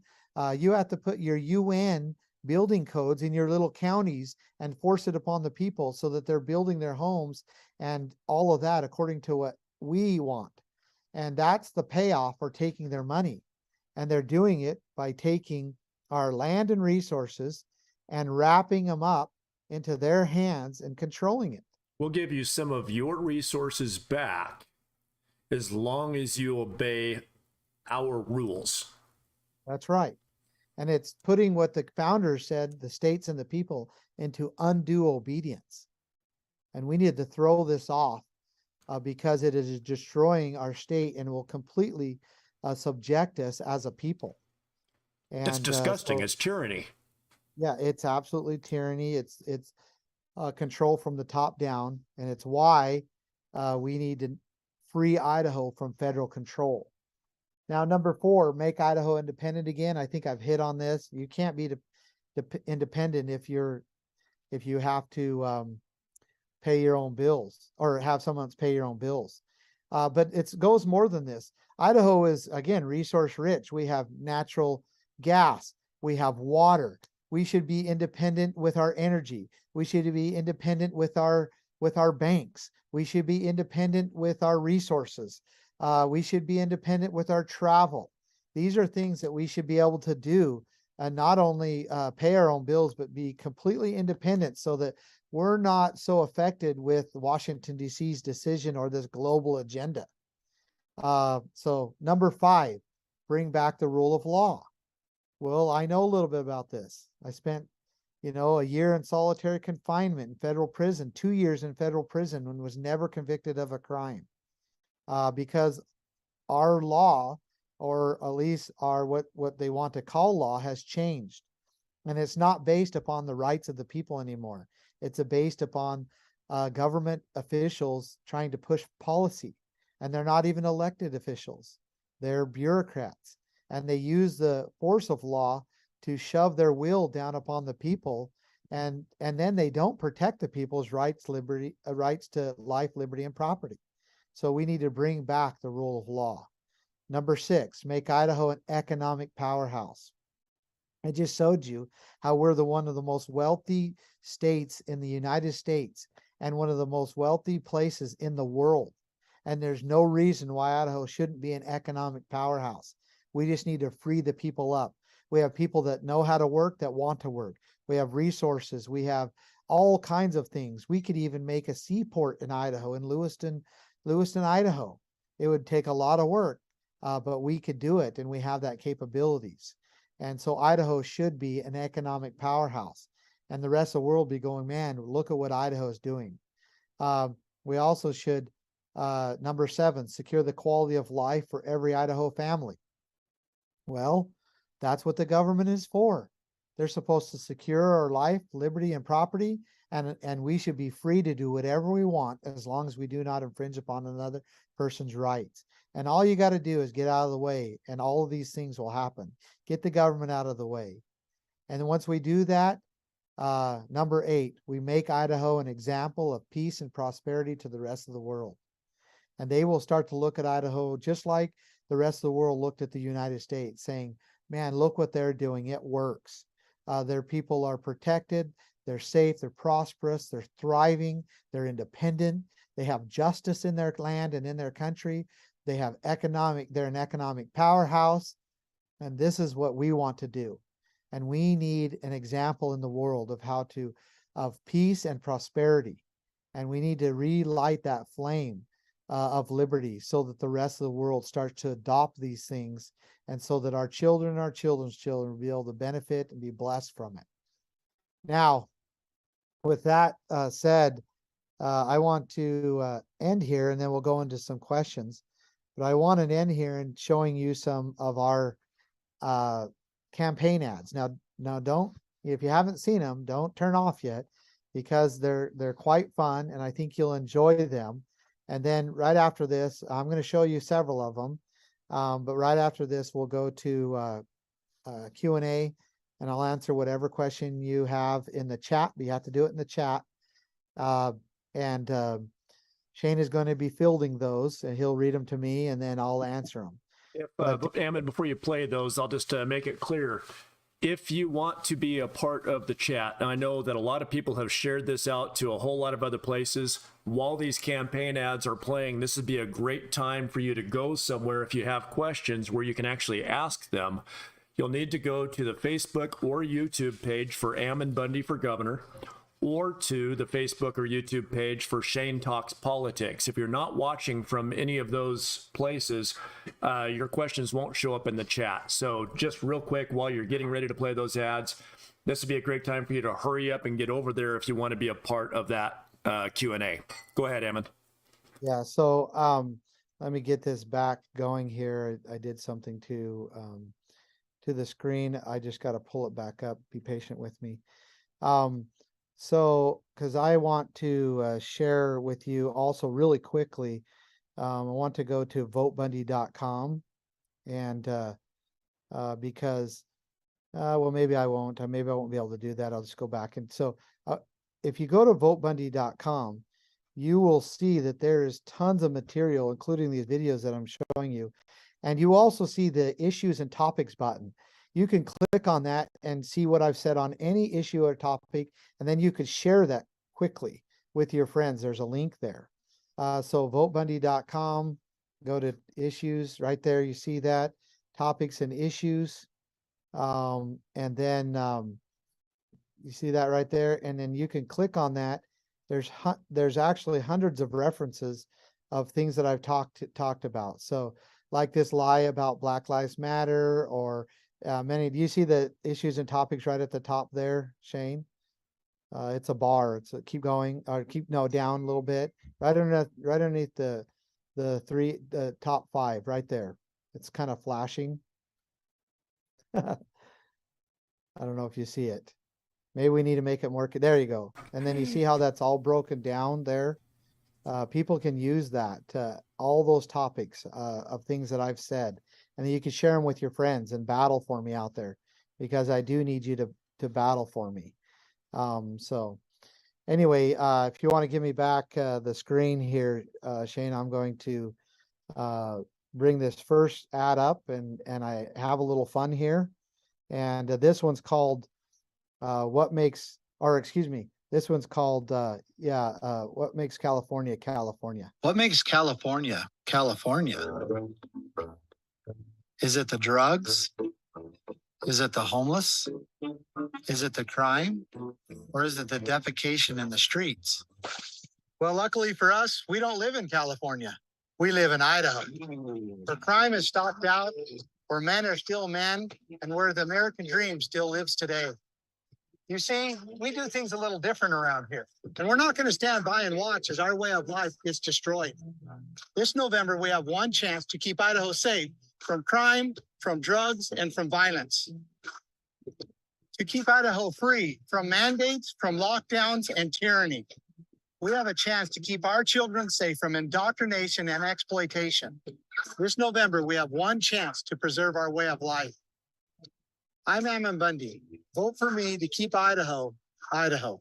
You have to put your UN building codes in your little counties and force it upon the people so that they're building their homes and all of that according to what we want. And that's the payoff for taking their money. And they're doing it by taking our land and resources and wrapping them up into their hands and controlling it. We'll give you some of your resources back as long as you obey our rules. That's right. And it's putting what the founders said, the states and the people, into undue obedience. And we need to throw this off because it is destroying our state and will completely subject us as a people. And it's disgusting. It's tyranny. Yeah, it's absolutely tyranny. It's control from the top down, and it's why we need to free Idaho from federal control. Now, number 4, make Idaho independent again. I think I've hit on this. You can't be independent if you have to pay your own bills or have someone else pay your own bills. But it goes more than this. Idaho is, again, resource rich. We have natural gas. We have water. We should be independent with our energy. We should be independent with our banks. We should be independent with our resources. We should be independent with our travel. These are things that we should be able to do and not only pay our own bills, but be completely independent so that we're not so affected with Washington, D.C.'s decision or this global agenda. So number 5, bring back the rule of law. Well, I know a little bit about this. I spent, a year in solitary confinement in federal prison, 2 years in federal prison, and was never convicted of a crime. Because our law, or at least our what they want to call law, has changed. And it's not based upon the rights of the people anymore. It's based upon government officials trying to push policy. And they're not even elected officials. They're bureaucrats. And they use the force of law to shove their will down upon the people. And then they don't protect the people's rights to life, liberty, and property. So we need to bring back the rule of law. Number 6, make Idaho an economic powerhouse. I just showed you how we're one of the most wealthy states in the United States and one of the most wealthy places in the world. And there's no reason why Idaho shouldn't be an economic powerhouse. We just need to free the people up. We have people that know how to work, that want to work. We have resources. We have all kinds of things. We could even make a seaport in Idaho, in Lewiston, Idaho. It would take a lot of work, but we could do it, and we have that capabilities. And so Idaho should be an economic powerhouse. And the rest of the world be going, man, look at what Idaho is doing. We also should, number 7, secure the quality of life for every Idaho family. Well, that's what the government is for. They're supposed to secure our life, liberty, and property, and we should be free to do whatever we want as long as we do not infringe upon another person's rights. And all you got to do is get out of the way, and all of these things will happen. Get the government out of the way. And then once we do that, number 8, we make Idaho an example of peace and prosperity to the rest of the world. And they will start to look at Idaho just like the rest of the world looked at the United States, saying, man, look what they're doing. It works. Their people are protected. They're safe. They're prosperous. They're thriving. They're independent. They have justice in their land and in their country. They have they're an economic powerhouse. And this is what we want to do. And we need an example in the world of peace and prosperity. And we need to relight that flame of liberty so that the rest of the world starts to adopt these things, and so that our children and our children's children will be able to benefit and be blessed from it. Now, with that said, I want to end here, and then we'll go into some questions. But I want to end here and showing you some of our campaign ads. Now don't, if you haven't seen them, don't turn off yet, because they're quite fun, and I think you'll enjoy them. And then right after this, I'm going to show you several of them. But right after this, we'll go to Q&A, and I'll answer whatever question you have in the chat. But you have to do it in the chat. Shane is going to be fielding those, and he'll read them to me, and then I'll answer them. Ammon, before you play those, I'll just make it clear. If you want to be a part of the chat, and I know that a lot of people have shared this out to a whole lot of other places, while these campaign ads are playing, this would be a great time for you to go somewhere if you have questions where you can actually ask them. You'll need to go to the Facebook or YouTube page for Ammon Bundy for governor, or to the Facebook or YouTube page for Shane Talks Politics. If you're not watching from any of those places, your questions won't show up in the chat. So just real quick, while you're getting ready to play those ads, this would be a great time for you to hurry up and get over there if you want to be a part of that Q&A. Go ahead, Ammon. Yeah, so let me get this back going here. I did something to the screen. I just got to pull it back up. Be patient with me. So, because I want to share with you also really quickly, I want to go to votebundy.com, and because, well, maybe I won't. Maybe I won't be able to do that. I'll just go back. And so if you go to votebundy.com, you will see that there is tons of material, including these videos that I'm showing you. And you also see the issues and topics button. You can click on that and see what I've said on any issue or topic, and then you could share that quickly with your friends. There's a link there. So votebundy.com, go to issues right there. You see that, topics and issues. And then you see that right there. And then you can click on that. There's actually hundreds of references of things that I've talked about. So like this lie about Black Lives Matter, or do you see the issues and topics right at the top there, Shane? It's a bar. It's keep going, or down a little bit. Right underneath the top 5 right there. It's kind of flashing. I don't know if you see it. Maybe we need to make it more. There you go. And then you see how that's all broken down there. People can use that, all those topics of things that I've said, and then you can share them with your friends and battle for me out there, because I do need you to battle for me. So anyway, if you want to give me back the screen here, Shane, I'm going to bring this first ad up, and I have a little fun here. And this one's called this one's called what makes California California? What makes California California? Is it the drugs? Is it the homeless? Is it the crime? Or is it the defecation in the streets? Well, luckily for us, we don't live in California. We live in Idaho. Where crime is stocked out where men are still men and where the American dream still lives today. You see, we do things a little different around here, and we're not going to stand by and watch as our way of life gets destroyed. This November, we have one chance to keep Idaho safe from crime, from drugs, and from violence. To keep Idaho free from mandates, from lockdowns, and tyranny. We have a chance to keep our children safe from indoctrination and exploitation. This November, we have one chance to preserve our way of life. I'm Ammon Bundy. Vote for me to keep Idaho, Idaho.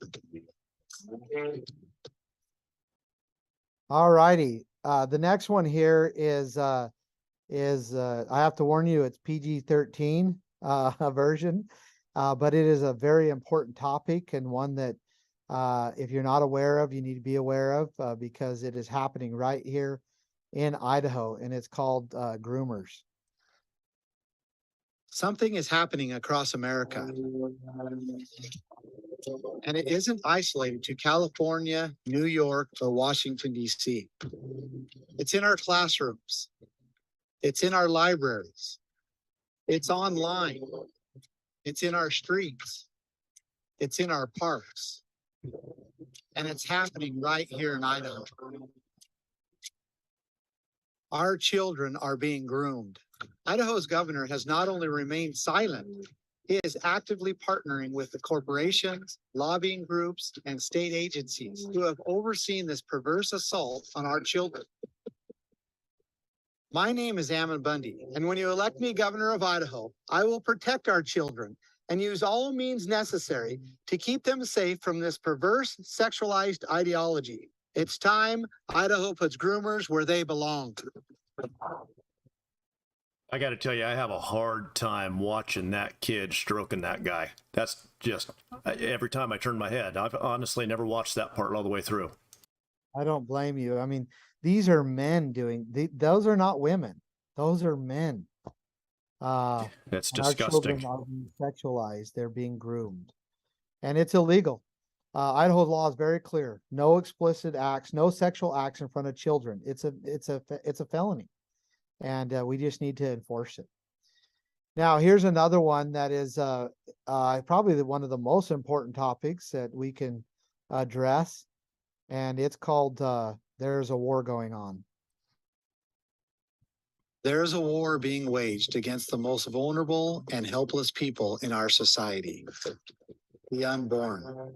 All righty. The next one here is I have to warn you, it's PG-13 version, but it is a very important topic and one that if you're not aware of, you need to be aware of because it is happening right here in Idaho, and it's called groomers. Something is happening across America. And it isn't isolated to California, New York, or Washington, D.C. It's in our classrooms. It's in our libraries. It's online. It's in our streets. It's in our parks. And it's happening right here in Idaho. Our children are being groomed. Idaho's governor has not only remained silent, he is actively partnering with the corporations, lobbying groups, and state agencies who have overseen this perverse assault on our children. My name is Ammon Bundy, and when you elect me governor of Idaho, I will protect our children and use all means necessary to keep them safe from this perverse, sexualized ideology. It's time Idaho puts groomers where they belong. I got to tell you, I have a hard time watching that kid stroking that guy. That's just, every time I turn my head, I've honestly never watched that part all the way through. I don't blame you. I mean, these are men doing, those are not women. Those are men. That's And our children disgusting. are being sexualized. They're being groomed. And it's illegal. Idaho's law is very clear. No explicit acts, no sexual acts in front of children. It's a felony. And we just need to enforce it. Now, here's another one that is probably one of the most important topics that we can address. And it's called There's a War Going On. There is a war being waged against the most vulnerable and helpless people in our society, the unborn.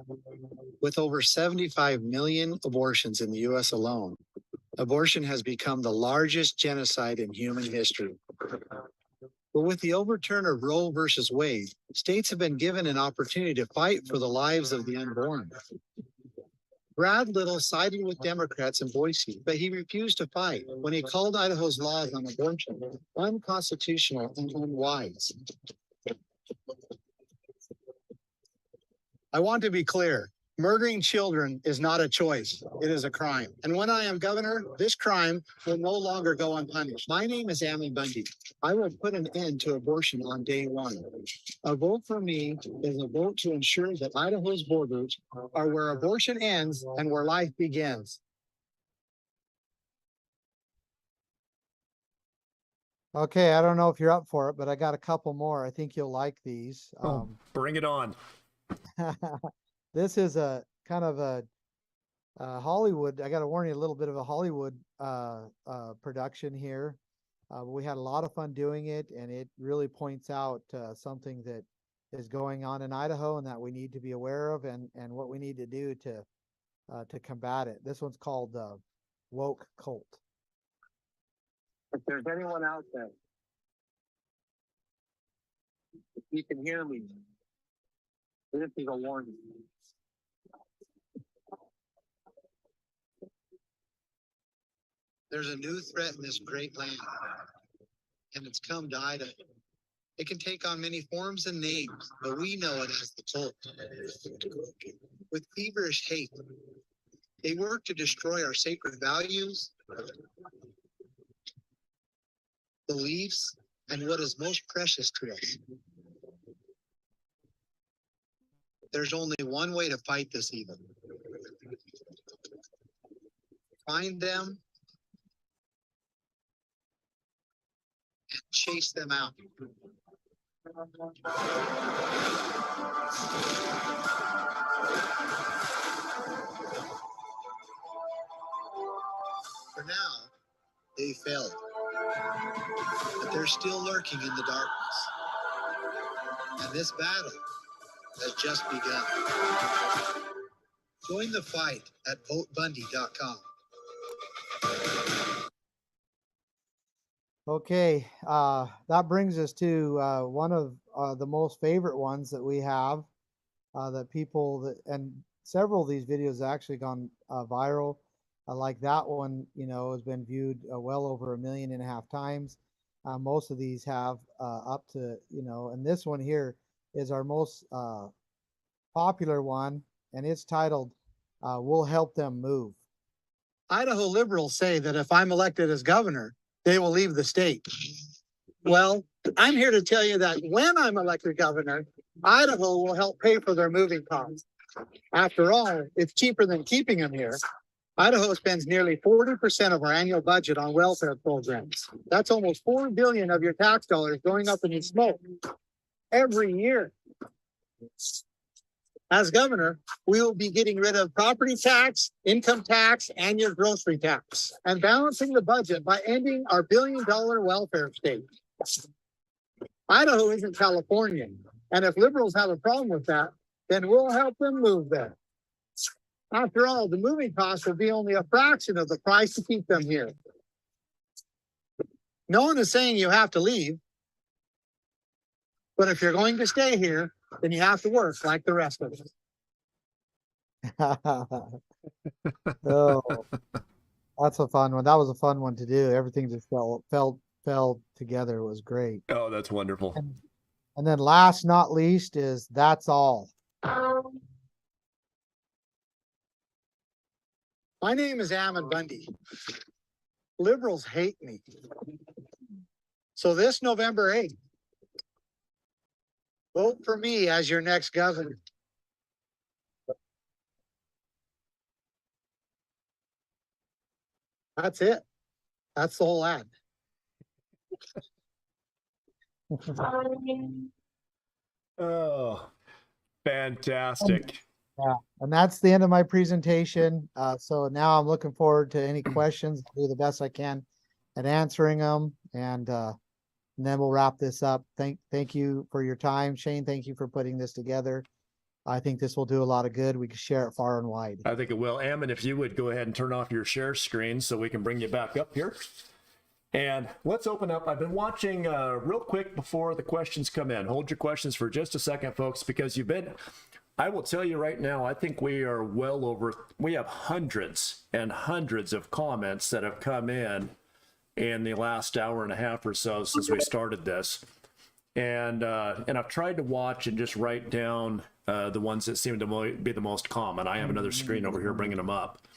With over 75 million abortions in the U.S. alone, abortion has become the largest genocide in human history. But with the overturn of Roe versus Wade, states have been given an opportunity to fight for the lives of the unborn. Brad Little sided with Democrats in Boise, but he refused to fight when he called Idaho's laws on abortion unconstitutional and unwise. I want to be clear. Murdering children is not a choice. It is a crime. And when I am governor, this crime will no longer go unpunished. My name is Ammon Bundy. I will put an end to abortion on day one. A vote for me is a vote to ensure that Idaho's borders are where abortion ends and where life begins. Okay, I don't know if you're up for it, but I got a couple more. I think you'll like these. Bring it on. This is a kind of a Hollywood. I got to warn you, a little bit of a Hollywood production here. We had a lot of fun doing it, and it really points out something that is going on in Idaho and that we need to be aware of, and what we need to do to combat it. This one's called Woke Cult. If there's anyone out there, if you can hear me, this is a warning. There's a new threat in this great land, and it's come to Idaho. It can take on many forms and names, but we know it as the cult. With feverish hate, they work to destroy our sacred values, beliefs, and what is most precious to us. There's only one way to fight this evil. Find them and chase them out. For now, they failed, but they're still lurking in the darkness. And this battle has just begun. Join the fight at votebundy.com. Okay, that brings us to one of the most favorite ones that we have, that people that, and several of these videos have actually gone viral. Like that one, you know, has been viewed well over 1.5 million times. Most of these have up to, you know, and this one here is our most popular one, and it's titled, "We'll Help Them Move." Idaho liberals say that if I'm elected as governor, they will leave the state. Well, I'm here to tell you that when I'm elected governor, Idaho will help pay for their moving costs. After all, it's cheaper than keeping them here. Idaho spends nearly 40% of our annual budget on welfare programs. That's almost $4 billion of your tax dollars going up in the smoke every year. As governor, we will be getting rid of property tax, income tax, and your grocery tax, and balancing the budget by ending our billion-dollar welfare state. Idaho isn't California, and if liberals have a problem with that, then we'll help them move there. After all, the moving costs will be only a fraction of the price to keep them here. No one is saying you have to leave, but if you're going to stay here, then you have to work like the rest of us. Oh, that's a fun one. That was a fun one to do. Everything just fell together. It was great. Oh, that's wonderful. And then last not least is That's All. My name is Ammon Bundy. Liberals hate me. So this November 8th, vote for me as your next governor. That's it. That's the whole ad. Oh, fantastic. Yeah, and that's the end of my presentation. So now I'm looking forward to any questions. I'll do the best I can at answering them, and then we'll wrap this up. Thank you for your time, Shane. Thank you for putting this together. I think this will do a lot of good. We can share it far and wide. I think it will. Ammon, if you would go ahead and turn off your share screen so we can bring you back up here. And let's open up. I've been watching real quick before the questions come in. Hold your questions for just a second, folks, because I will tell you right now, I think we are we have hundreds and hundreds of comments that have come in the last hour and a half or so since we started this. And I've tried to watch and just write down the ones that seem to be the most common. I have another screen over here bringing them up.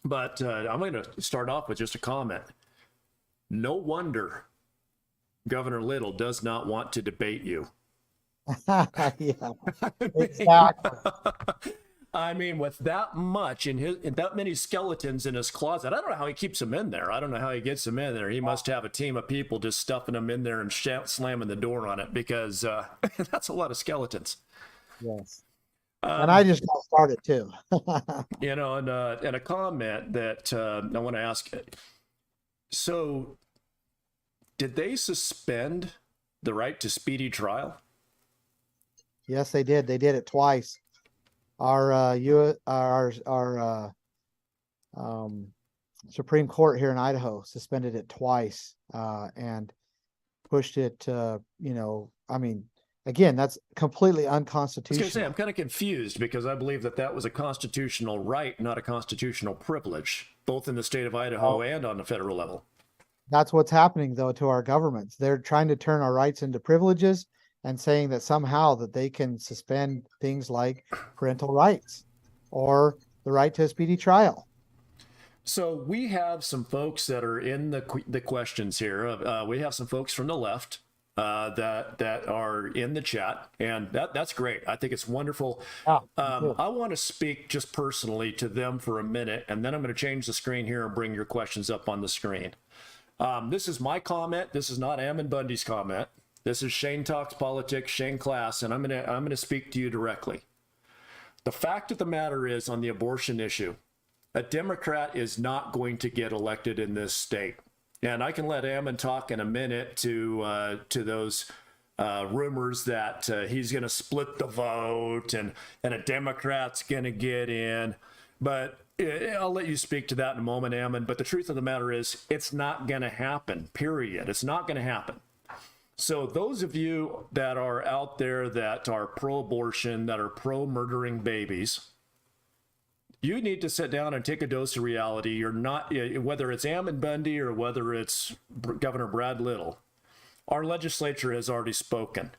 But I'm going to start off with just a comment. No wonder Governor Little does not want to debate you. Yeah, exactly. I mean, with that much in that many skeletons in his closet, I don't know how he keeps them in there. I don't know how he gets them in there. He must have a team of people just stuffing them in there and slamming the door on it, because that's a lot of skeletons. Yes. And I just got started too. You know, and a comment that I want to ask. So, did they suspend the right to speedy trial? Yes, they did. They did it twice. Our Supreme Court here in Idaho suspended it twice, and pushed it. You know, I mean, again, that's completely unconstitutional. I was gonna say, I'm kind of confused, because I believe that was a constitutional right, not a constitutional privilege, both in the state of Idaho and on the federal level. That's what's happening, though, to our governments. They're trying to turn our rights into privileges and saying that somehow that they can suspend things like parental rights or the right to a speedy trial. So we have some folks that are in the questions here. We have some folks from the left that are in the chat, and that's great. I think it's wonderful. I want to speak just personally to them for a minute, and then I'm going to change the screen here and bring your questions up on the screen. This is my comment. This is not Ammon Bundy's comment. This is Shane Talks Politics, Shane Class, and I'm gonna speak to you directly. The fact of the matter is, on the abortion issue, a Democrat is not going to get elected in this state. And I can let Ammon talk in a minute to those rumors that he's going to split the vote and a Democrat's going to get in. But I'll let you speak to that in a moment, Ammon. But the truth of the matter is, it's not going to happen, period. It's not going to happen. So those of you that are out there that are pro-abortion, that are pro-murdering babies, you need to sit down and take a dose of reality. You're not, whether it's Ammon Bundy or whether it's Governor Brad Little, our legislature has already spoken.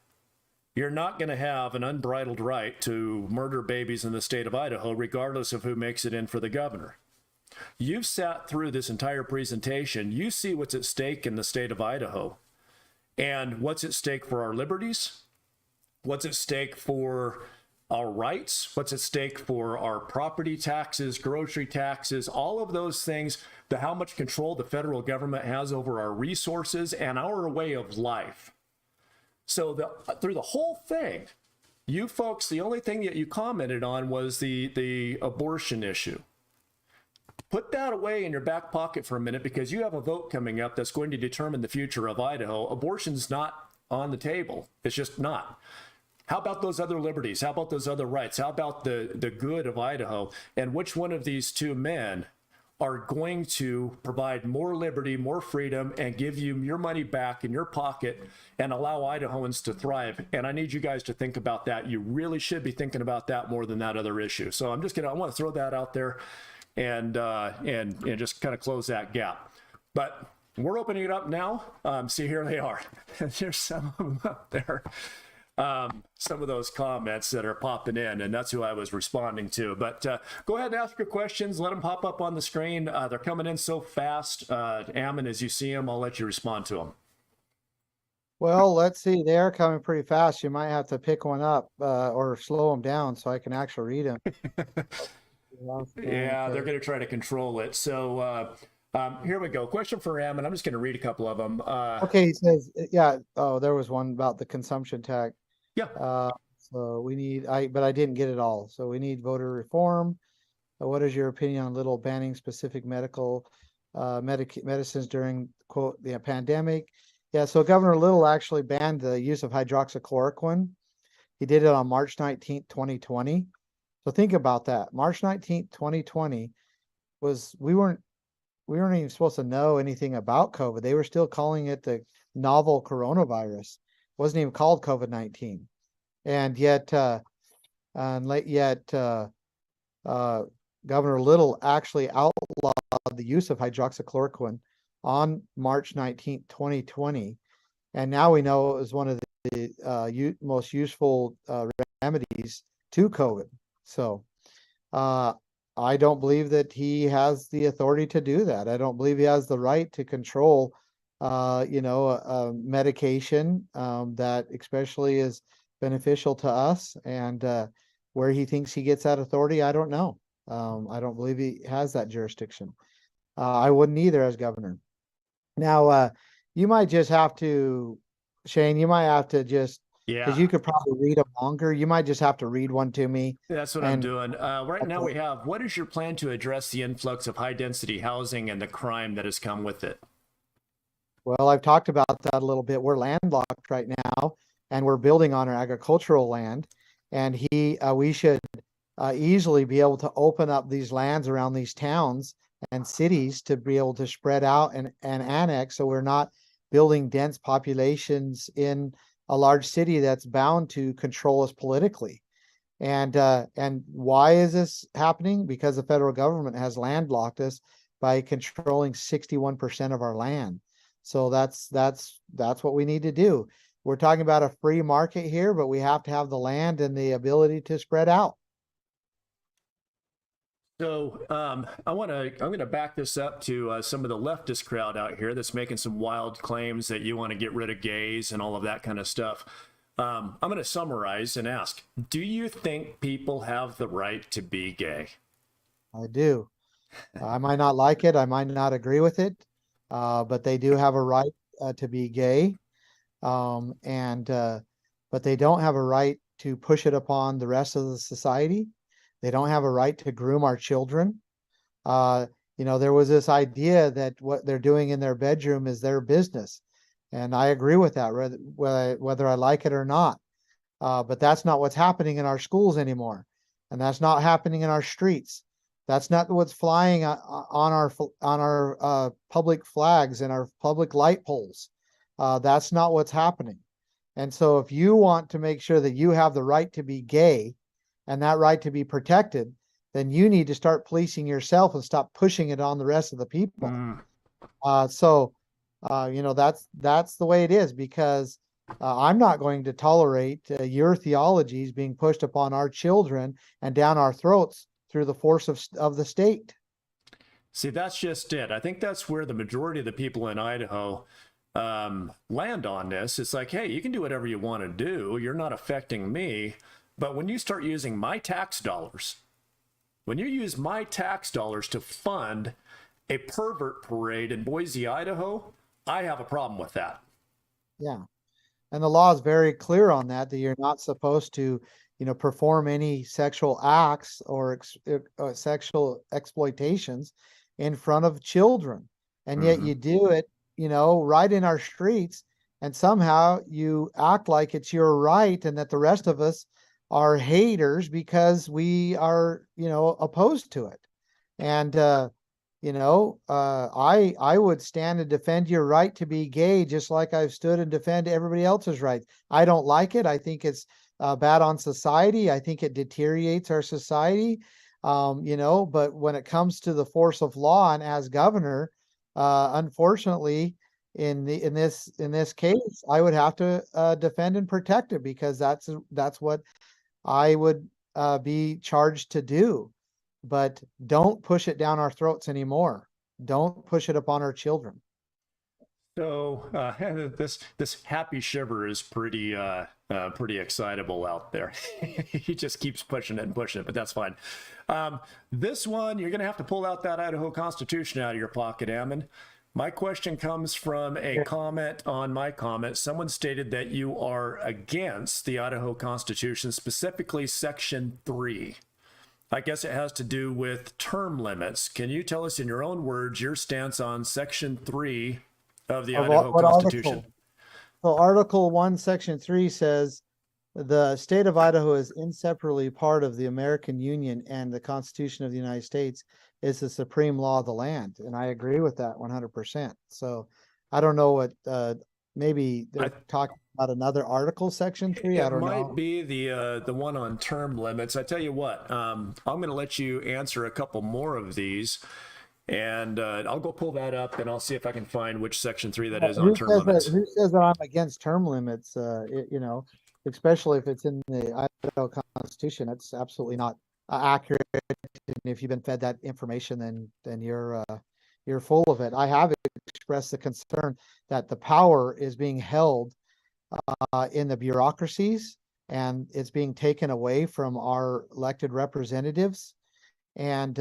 You're not going to have an unbridled right to murder babies in the state of Idaho, regardless of who makes it in for the governor. You've sat through this entire presentation. You see what's at stake in the state of Idaho. And what's at stake for our liberties? What's at stake for our rights? What's at stake for our property taxes, grocery taxes, all of those things, how much control the federal government has over our resources and our way of life. So through the whole thing, you folks, the only thing that you commented on was the abortion issue. Put that away in your back pocket for a minute, because you have a vote coming up that's going to determine the future of Idaho. Abortion's not on the table. It's just not. How about those other liberties? How about those other rights? How about the good of Idaho? And which one of these two men are going to provide more liberty, more freedom, and give you your money back in your pocket and allow Idahoans to thrive? And I need you guys to think about that. You really should be thinking about that more than that other issue. So I want to throw that out there and just kind of close that gap. But we're opening it up now. See, here they are. There's some of them up there. Some of those comments that are popping in, and that's who I was responding to. But go ahead and ask your questions. Let them pop up on the screen. They're coming in so fast. Ammon, as you see them, I'll let you respond to them. Well, let's see. They're coming pretty fast. You might have to pick one up or slow them down so I can actually read them. Yeah, they're going to try to control it. So here we go. Question for Ammon. I'm just going to read a couple of them. Okay, he says, yeah. Oh, there was one about the consumption tax. Yeah. So we need, but I didn't get it all. So we need voter reform. What is your opinion on Little banning specific medical medicines during, quote, the pandemic? Yeah, so Governor Little actually banned the use of hydroxychloroquine. He did it on March 19th, 2020. So think about that. March 19th, 2020 was, we weren't even supposed to know anything about COVID. They were still calling it the novel coronavirus. It wasn't even called COVID-19. And yet, Governor Little actually outlawed the use of hydroxychloroquine on March 19th, 2020. And now we know it was one of the most useful remedies to COVID. So I don't believe that he has the authority to do that. I don't believe he has the right to control, medication that especially is beneficial to us. And where he thinks he gets that authority, I don't know. I don't believe he has that jurisdiction. I wouldn't either as governor. Now, you might just have to, Shane, you might have to just, because you could probably read them longer. You might just have to read one to me. That's what I'm doing. Right now we have, what is your plan to address the influx of high density housing and the crime that has come with it? Well, I've talked about that a little bit. We're landlocked right now, and we're building on our agricultural land. And we should easily be able to open up these lands around these towns and cities to be able to spread out and annex. So we're not building dense populations in a large city that's bound to control us politically. And why is this happening? Because the federal government has landlocked us by controlling 61% of our land. So that's what we need to do. We're talking about a free market here, but we have to have the land and the ability to spread out. So I'm going to back this up to some of the leftist crowd out here that's making some wild claims that you want to get rid of gays and all of that kind of stuff. I'm going to summarize and ask, do you think people have the right to be gay? I do. I might not like it. I might not agree with it. but they do have a right to be gay. But they don't have a right to push it upon the rest of the society. They don't have a right to groom our children. There was this idea that what they're doing in their bedroom is their business. And I agree with that, whether I like it or not. But that's not what's happening in our schools anymore. And that's not happening in our streets. That's not what's flying on our public flags and our public light poles. That's not what's happening. And so if you want to make sure that you have the right to be gay and that right to be protected, then you need to start policing yourself and stop pushing it on the rest of the people. That's the way it is, because I'm not going to tolerate your theologies being pushed upon our children and down our throats through the force of the state. See, that's just it. I think that's where the majority of the people in Idaho land on this. It's like, hey, you can do whatever you want to do. You're not affecting me. But when you start using my tax dollars, when you use my tax dollars to fund a pervert parade in Boise, Idaho, I have a problem with that. Yeah. And the law is very clear on that you're not supposed to, perform any sexual acts or sexual exploitations in front of children. And yet you do it, right in our streets. And somehow you act like it's your right and that the rest of us are haters because we are, opposed to it. And, I would stand and defend your right to be gay, just like I've stood and defend everybody else's rights. I don't like it. I think it's bad on society. I think it deteriorates our society. But when it comes to the force of law and as governor, unfortunately, in this case, I would have to defend and protect it, because that's what I would be charged to do. But don't push it down our throats anymore. Don't push it upon our children. So this happy shiver is pretty excitable out there. He just keeps pushing it and pushing it, but that's fine. This one, you're going to have to pull out that Idaho Constitution out of your pocket, Ammon. My question comes from a comment on my comment. Someone stated that you are against the Idaho Constitution, specifically Section 3. I guess it has to do with term limits. Can you tell us in your own words your stance on Section 3 of the Idaho Constitution? Article? So Article 1, Section 3 says, the state of Idaho is inseparably part of the American Union, and the Constitution of the United States is the supreme law of the land. And I agree with that 100%. So I don't know what, maybe they're talking about another article, Section 3. I don't know. It might be the one on term limits. I tell you what, I'm going to let you answer a couple more of these, and I'll go pull that up, and I'll see if I can find which Section 3 that is on term limits. Who says that I'm against term limits? Especially if it's in the Idaho Constitution, that's absolutely not accurate. And if you've been fed that information, then you're full of it. I have expressed the concern that the power is being held in the bureaucracies, and it's being taken away from our elected representatives. And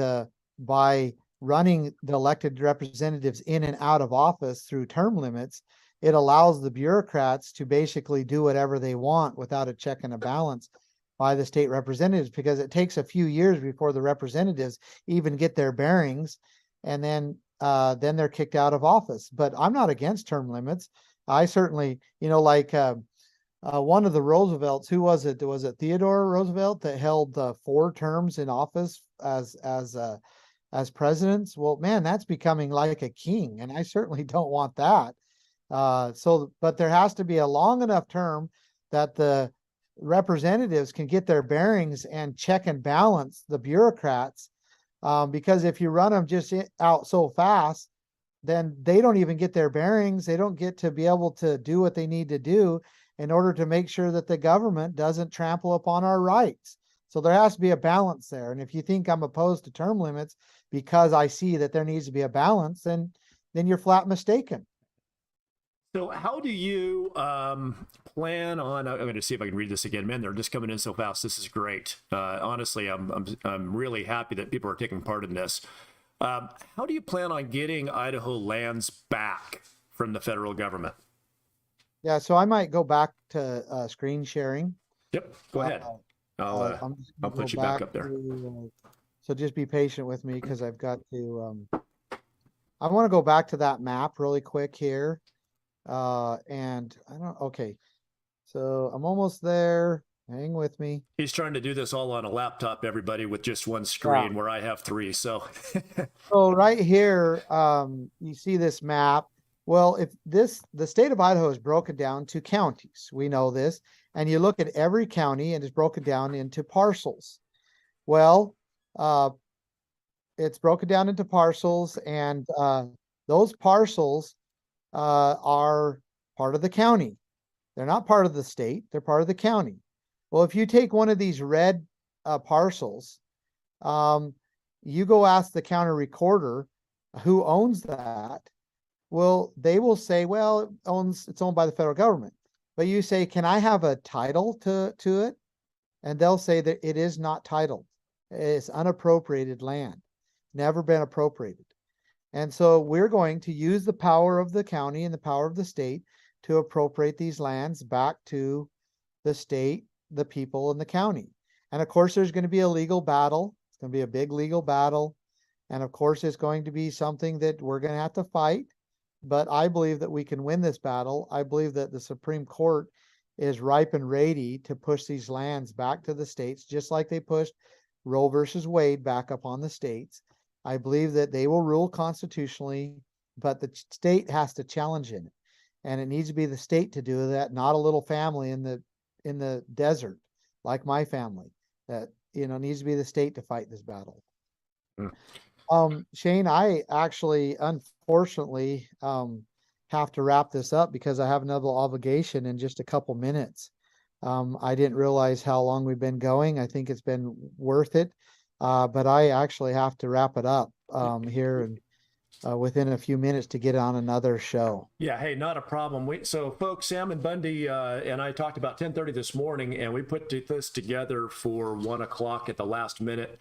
by running the elected representatives in and out of office through term limits, it allows the bureaucrats to basically do whatever they want without a check and a balance by the state representatives, because it takes a few years before the representatives even get their bearings, and then they're kicked out of office. But I'm not against term limits. I certainly, one of the Roosevelts, who was it? Was it Theodore Roosevelt that held 4 terms in office as presidents? Well, man, that's becoming like a king, and I certainly don't want that. But there has to be a long enough term that the representatives can get their bearings and check and balance the bureaucrats. Because if you run them just out so fast, then they don't even get their bearings. They don't get to be able to do what they need to do in order to make sure that the government doesn't trample upon our rights. So there has to be a balance there. And if you think I'm opposed to term limits because I see that there needs to be a balance, then you're flat mistaken. So how do you plan on, I'm going to see if I can read this again. Man, they're just coming in so fast. This is great. Honestly, I'm really happy that people are taking part in this. How do you plan on getting Idaho lands back from the federal government? Yeah, so I might go back to screen sharing. Yep, go ahead. I'm just I'll gonna put go you back back up there. so just be patient with me because I've got to, I want to go back to that map really quick here. And I don't, okay. So I'm almost there. Hang with me. He's trying to do this all on a laptop, everybody, with just one screen where I have three. So So right here, you see this map. Well, the state of Idaho is broken down to counties. We know this. And you look at every county and it's broken down into parcels. Well, it's broken down into parcels, and those parcels are part of the county. They're not part of the state, they're part of the county. Well, if you take one of these red parcels, you go ask the county recorder who owns that. Well, they will say, well, it's owned by the federal government. But you say, can I have a title to it? And they'll say that it is not titled. It's unappropriated land, never been appropriated. And so we're going to use the power of the county and the power of the state to appropriate these lands back to the state, the people, and the county. And of course, there's going to be a legal battle. It's going to be a big legal battle. And of course, it's going to be something that we're going to have to fight. But I believe that we can win this battle. I believe that the Supreme Court is ripe and ready to push these lands back to the states, just like they pushed Roe versus Wade back up on the states. I believe that they will rule constitutionally, but the state has to challenge it. And it needs to be the state to do that, not a little family in the desert, like my family, that, needs to be the state to fight this battle. Shane, I actually, unfortunately, have to wrap this up because I have another obligation in just a couple minutes. I didn't realize how long we've been going. I think it's been worth it. But I actually have to wrap it up here and within a few minutes to get on another show. yeah, hey, not a problem. So folks, Ammon Bundy and I talked about 10:30 this morning, and we put this together for 1 o'clock at the last minute.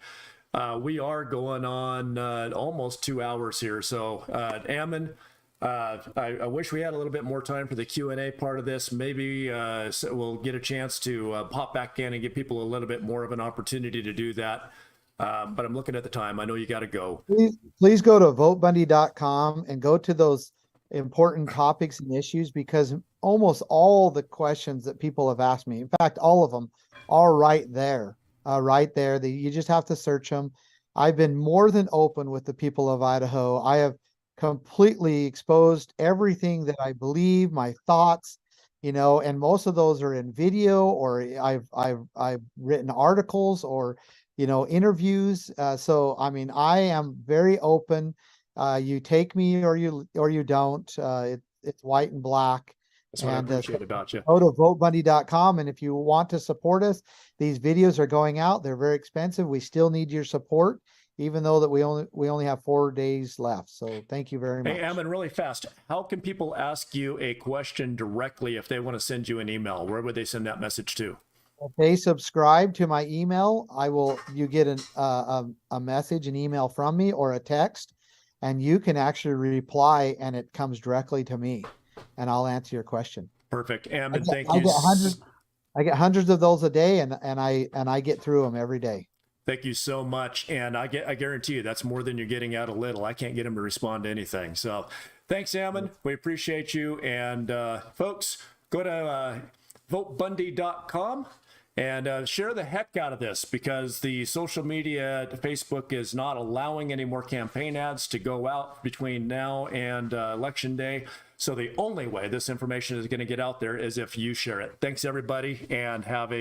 We are going on almost 2 hours here. So Ammon, I wish we had a little bit more time for the Q&A part of this. Maybe so we'll get a chance to pop back in and give people a little bit more of an opportunity to do that. But I'm looking at the time. I know you got to go. Please go to votebundy.com and go to those important topics and issues, because almost all the questions that people have asked me, in fact, all of them are right there. You just have to search them. I've been more than open with the people of Idaho. I have completely exposed everything that I believe, my thoughts, and most of those are in video, or I've written articles or interviews. So I mean, I am very open. You take me or you don't. It's white and black. That's what I appreciate about you. Go to votebundy.com, and if you want to support us, these videos are going out. They're very expensive. We still need your support, even though that we only have 4 days left. So thank you very much. Hey, Ammon, really fast. How can people ask you a question directly if they want to send you an email? Where would they send that message to? If they subscribe to my email, you get a message, an email from me or a text, and you can actually reply, and it comes directly to me, and I'll answer your question. Perfect. Ammon, thank you. I get hundreds of those a day, and I get through them every day. Thank you so much. And I guarantee you that's more than you're getting out of Little. I can't get him to respond to anything. So thanks, Ammon. We appreciate you. And folks, go to votebundy.com and share the heck out of this, because the social media, Facebook is not allowing any more campaign ads to go out between now and election day. So the only way this information is going to get out there is if you share it. Thanks, everybody, and have a